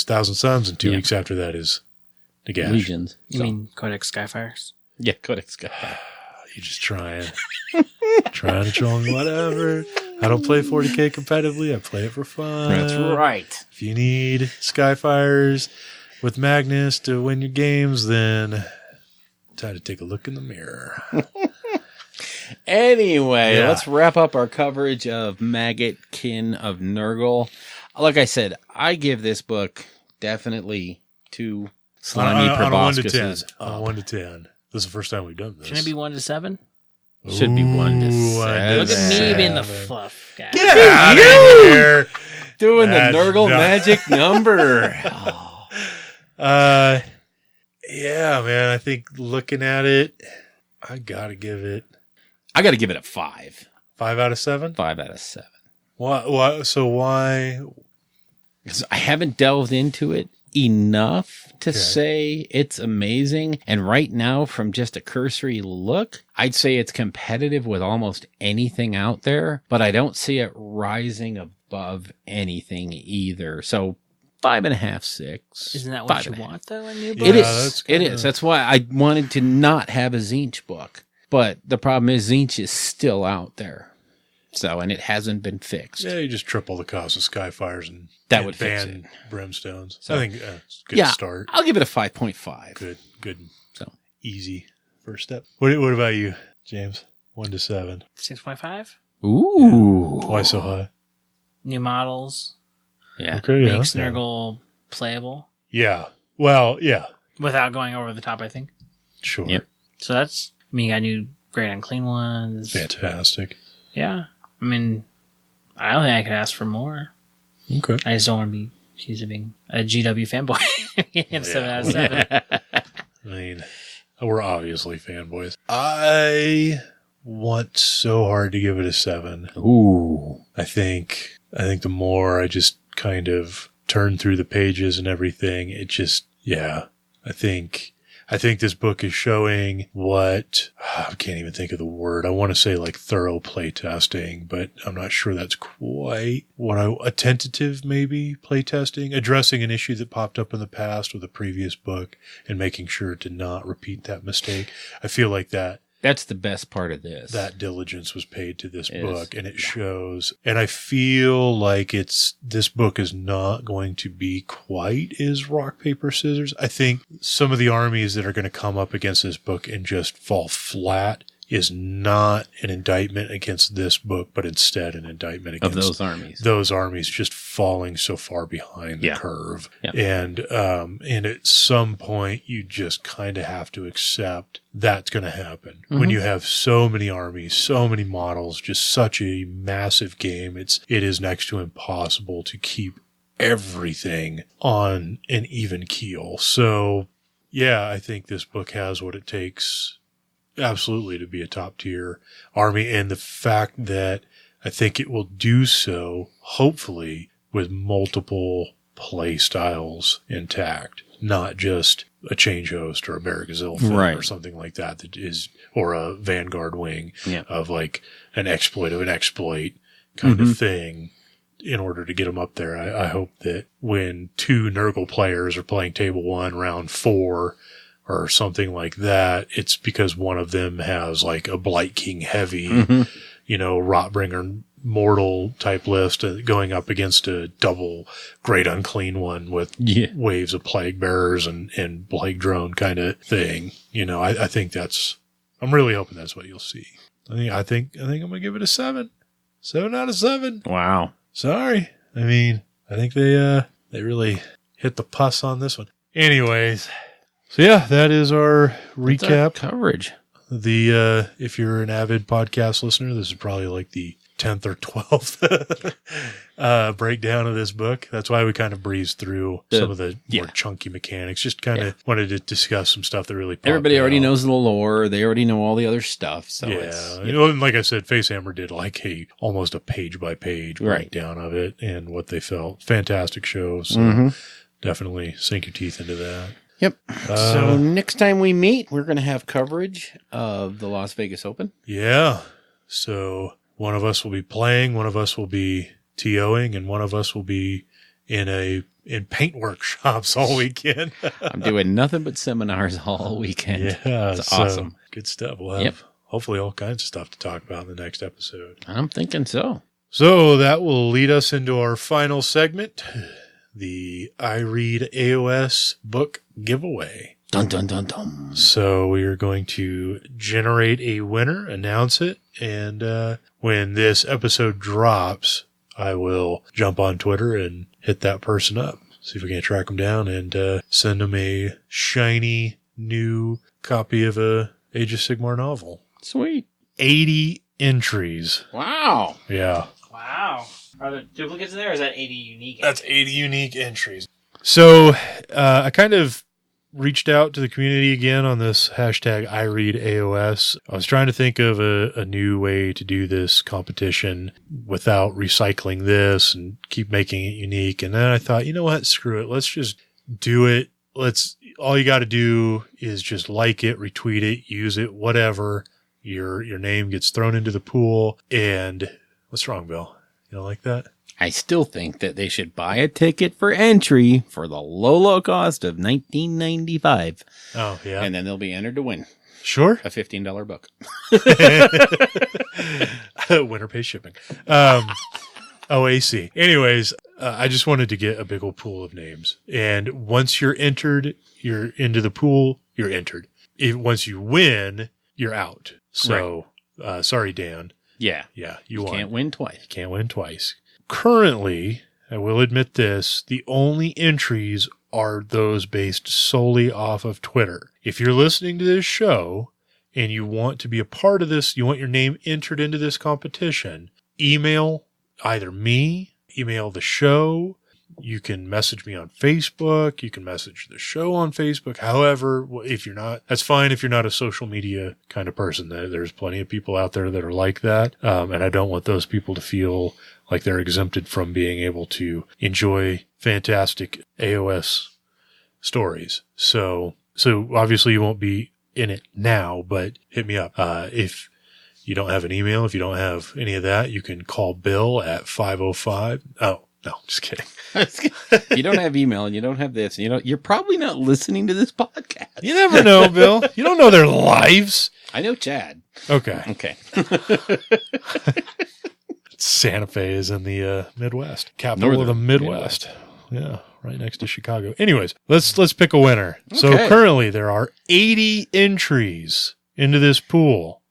C: Thousand Suns, and 2 weeks after that is Nagash.
B: Legions.
D: You mean Codex Skyfires?
B: Yeah, Codex Skyfire.
C: You're just trying to troll me, whatever. I don't play 40K competitively. I play it for fun.
B: That's right.
C: If you need Skyfires with Magnus to win your games, then time to take a look in the mirror.
B: Anyway, let's wrap up our coverage of Maggotkin of Nurgle. Like I said, I give this book definitely 2 slimy proboscises.
C: On a 1 to 10. This is the first time we've done this.
D: Can it be 1 to 7?
B: Should be 1 to 7.
D: Look at me being the fluff guy.
C: Get out of here.
B: Doing the Nurgle magic number.
C: Yeah, man. I think looking at it, I gotta give it
B: a 5.
C: 5 out of 7?
B: 5 out of 7.
C: Why? So why?
B: Because I haven't delved into it enough to say it's amazing. And right now, from just a cursory look, I'd say it's competitive with almost anything out there, but I don't see it rising above anything either. So 5.5, 6.
D: Isn't that what you want, though, in new books?
B: It is. It is. That's why I wanted to not have a Tzeentch book. But the problem is Tzeentch is still out there. So, and it hasn't been fixed.
C: Yeah, you just triple the cost of Skyfires and
B: That would fix
C: ban Brimstones.
B: So,
C: I think it's a good start.
B: I'll give it a 5.5.
C: Good.
B: So
C: easy first step. What about you, James? 1 to 7.
D: 6.5.
B: Ooh.
C: Why so high?
D: New models.
B: Yeah.
C: Okay, yeah.
D: Makes Nurgle playable
C: Yeah. Well, yeah.
D: without going over the top, I think.
C: Sure.
B: Yep.
D: So that's, I mean, you got new great unclean ones.
C: Fantastic.
D: Yeah. I mean, I don't think I could ask for more.
C: Okay.
D: I just don't want to be accused of being a GW fanboy. If 7 out of 7.
C: I mean, we're obviously fanboys. I want so hard to give it a 7.
B: Ooh.
C: I think the more I just kind of turn through the pages and everything, it just, yeah, I think this book is showing what, I can't even think of the word. I want to say like thorough playtesting, but I'm not sure that's quite a tentative maybe playtesting, addressing an issue that popped up in the past with a previous book and making sure to not repeat that mistake. I feel like
B: That's the best part of this.
C: that diligence was paid to this book, and it shows. And I feel like this book is not going to be quite as rock, paper, scissors. I think some of the armies that are going to come up against this book and just fall flat is not an indictment against this book, but instead an indictment against
B: of those armies.
C: Those armies just falling so far behind the curve.
B: Yeah.
C: And at some point you just kind of have to accept that's going to happen. When you have so many armies, so many models, just such a massive game, it is next to impossible to keep everything on an even keel. So yeah, I think this book has what it takes absolutely to be a top tier army, and the fact that I think it will do so hopefully with multiple play styles intact, not just a change host or a Barragazil or something like that is, or a Vanguard wing of like an exploit kind of thing in order to get them up there. I hope that when 2 Nurgle players are playing table 1 round 4 or something like that, it's because one of them has like a Blight King heavy, Rotbringer mortal type list going up against a double great unclean one with waves of plague bearers and plague drone kind of thing. I think I'm really hoping that's what you'll see. I think I'm going to give it a 7. 7 out of 7.
B: Wow.
C: Sorry. I mean, I think they really hit the pus on this one. Anyways. So yeah, that is our recap
B: coverage.
C: If you're an avid podcast listener, this is probably like the 10th or 12th breakdown of this book. That's why we kind of breezed through some of the more chunky mechanics. Just kind of wanted to discuss some stuff that really popped
B: Everybody already
C: out.
B: knows the lore. They already know all the other stuff. So
C: and like I said, Facehammer did like almost a page by page breakdown of it and what they felt. Fantastic show. So definitely sink your teeth into that.
B: Yep. So next time we meet, we're going to have coverage of the Las Vegas Open.
C: Yeah. So one of us will be playing, one of us will be TOing, and one of us will be in paint workshops all weekend.
B: I'm doing nothing but seminars all weekend.
C: Yeah.
B: It's awesome.
C: Good stuff. We'll have hopefully all kinds of stuff to talk about in the next episode.
B: I'm thinking so.
C: So that will lead us into our final segment, the I Read AOS book giveaway.
B: Dun, dun, dun, dun.
C: So we are going to generate a winner, announce it, and when this episode drops, I will jump on Twitter and hit that person up. See if we can track them down and send them a shiny new copy of a Age of Sigmar novel.
B: Sweet.
C: 80 entries.
B: Wow.
C: Yeah.
D: Wow. Are there duplicates in there, or is that 80 unique?
C: That's 80 unique entries. So I kind of reached out to the community again on this hashtag IReadAOS. I was trying to think of a new way to do this competition without recycling this and keep making it unique. And then I thought, you know what? Screw it. Let's just do it. All you got to do is just like it, retweet it, use it, whatever. Your name gets thrown into the pool. And what's wrong, Bill? You don't like that?
B: I still think that they should buy a ticket for entry for the low cost of $19.95.
C: Oh, yeah.
B: And then they'll be entered to win.
C: Sure.
B: A $15 book.
C: Winner pays shipping. OAC. Anyways, I just wanted to get a big old pool of names. And once you're entered, you're into the pool, you're entered. Once you win, you're out. So, sorry, Dan.
B: Yeah.
C: Yeah, you won.
B: Can't win twice.
C: Can't win twice. Currently, I will admit this, the only entries are those based solely off of Twitter. If you're listening to this show and you want to be a part of this, you want your name entered into this competition, email either me, email the show. You can message me on Facebook. You can message the show on Facebook. However, if you're not, that's fine if you're not a social media kind of person. There's plenty of people out there that are like that. And I don't want those people to feel like they're exempted from being able to enjoy fantastic AOS stories. So obviously you won't be in it now, but hit me up. If you don't have an email, if you don't have any of that, you can call Bill at 505. Oh, no, just kidding.
B: You don't have email and you don't have this. You're probably not listening to this podcast.
C: You never know, Bill. You don't know their lives.
B: I know Chad.
C: Okay. Santa Fe is in the Midwest, capital of the Midwest. Yeah, right next to Chicago. Anyways, let's pick a winner. Okay. So currently there are 80 entries into this pool.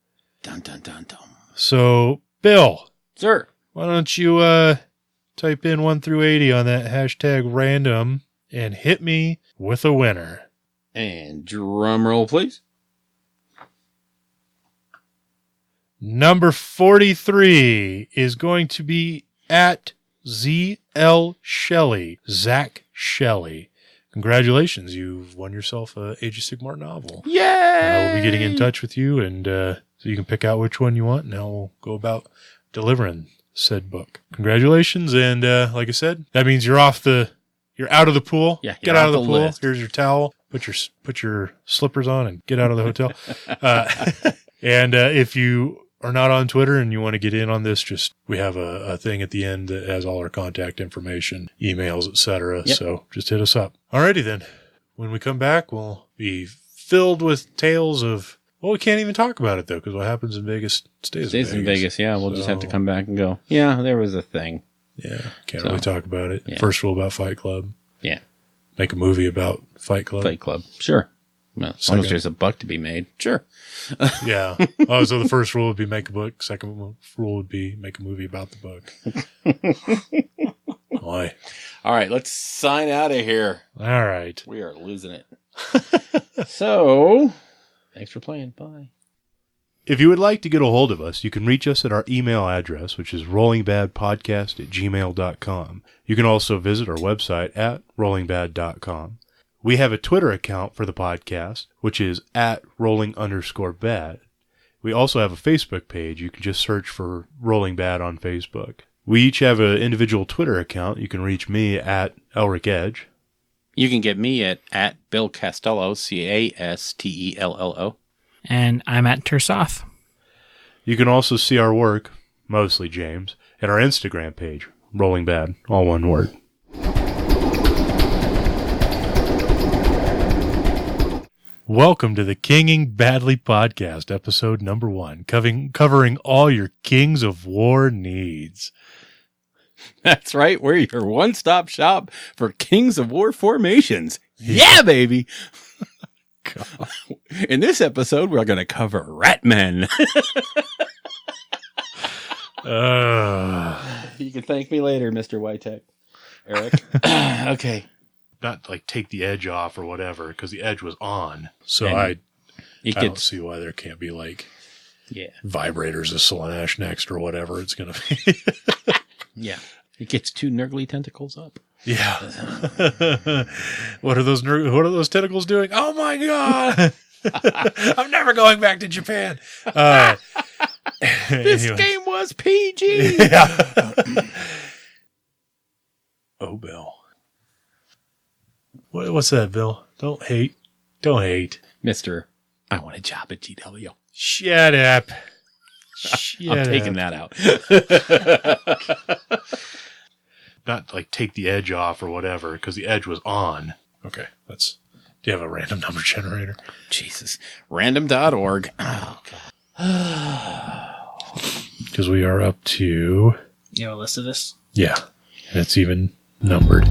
B: Dun, dun, dun, dun.
C: So, Bill.
B: Sir.
C: Why don't you type in 1 through 80 on that hashtag random and hit me with a winner.
B: And drum roll, please.
C: Number 43 is going to be at ZL Shelley, Zach Shelley. Congratulations, you've won yourself a Age of Sigmar novel.
B: Yay!
C: We'll be getting in touch with you, and so you can pick out which one you want, and now we'll go about delivering said book. Congratulations, and like I said, that means you're out of the pool.
B: Yeah,
C: get out of the pool.
B: list.
C: Here's your towel. Put your slippers on and get out of the hotel. And if you are not on Twitter and you want to get in on this, we have a thing at the end that has all our contact information, emails, etc.
B: Yep.
C: So just hit us up. Alrighty then. When we come back, we'll be filled with tales of. Well, we can't even talk about it, though, because what happens in Vegas stays in Vegas.
B: Yeah. We'll just have to come back and go, yeah, there was a thing.
C: Yeah, can't really talk about it.
B: Yeah.
C: First rule about Fight Club.
B: Yeah.
C: Make a movie about Fight Club.
B: Fight Club. Sure. Well, as long as there's a buck to be made. Sure.
C: Yeah. Oh, so the first rule would be make a book. Second rule would be make a movie about the book. Why?
B: All right, let's sign out of here.
C: All right.
B: We are losing it. So... thanks for playing. Bye.
C: If you would like to get a hold of us, you can reach us at our email address, which is rollingbadpodcast@gmail.com. You can also visit our website at rollingbad.com. We have a Twitter account for the podcast, which is at rolling_bad. We also have a Facebook page. You can just search for Rolling Bad on Facebook. We each have an individual Twitter account. You can reach me at Elric Edge.
B: You can get me at Bill Castello, Castello.
D: And I'm at Tersoth.
C: You can also see our work, mostly James, at our Instagram page, Rolling Bad, all one word. Welcome to the Kinging Badly podcast, episode number 1, covering all your Kings of War needs.
B: That's right. We're your one-stop shop for Kings of War formations. Yeah, baby. In this episode, we're going to cover Ratmen. You can thank me later, Mr. Whitek. Eric. Okay.
C: Not like take the edge off or whatever, because the edge was on. So
B: And
C: I don't see why there can't be like vibrators of Slanesh next or whatever it's going to be.
B: Yeah. It gets 2 nurgly tentacles up.
C: Yeah. What are those tentacles doing? Oh my God. I'm never going back to Japan.
B: This game was PG.
C: Yeah. Oh, Bill. What's that, Bill? Don't hate.
B: Mr. I want a job at GW.
C: Shut up.
B: I'm taking that out.
C: Not like take the edge off or whatever, because the edge was on. Okay, that's Do you have a random number generator?
B: Jesus. Random.org. Oh,
C: Because we are up to...
D: You have a list of this?
C: Yeah. And it's even numbered.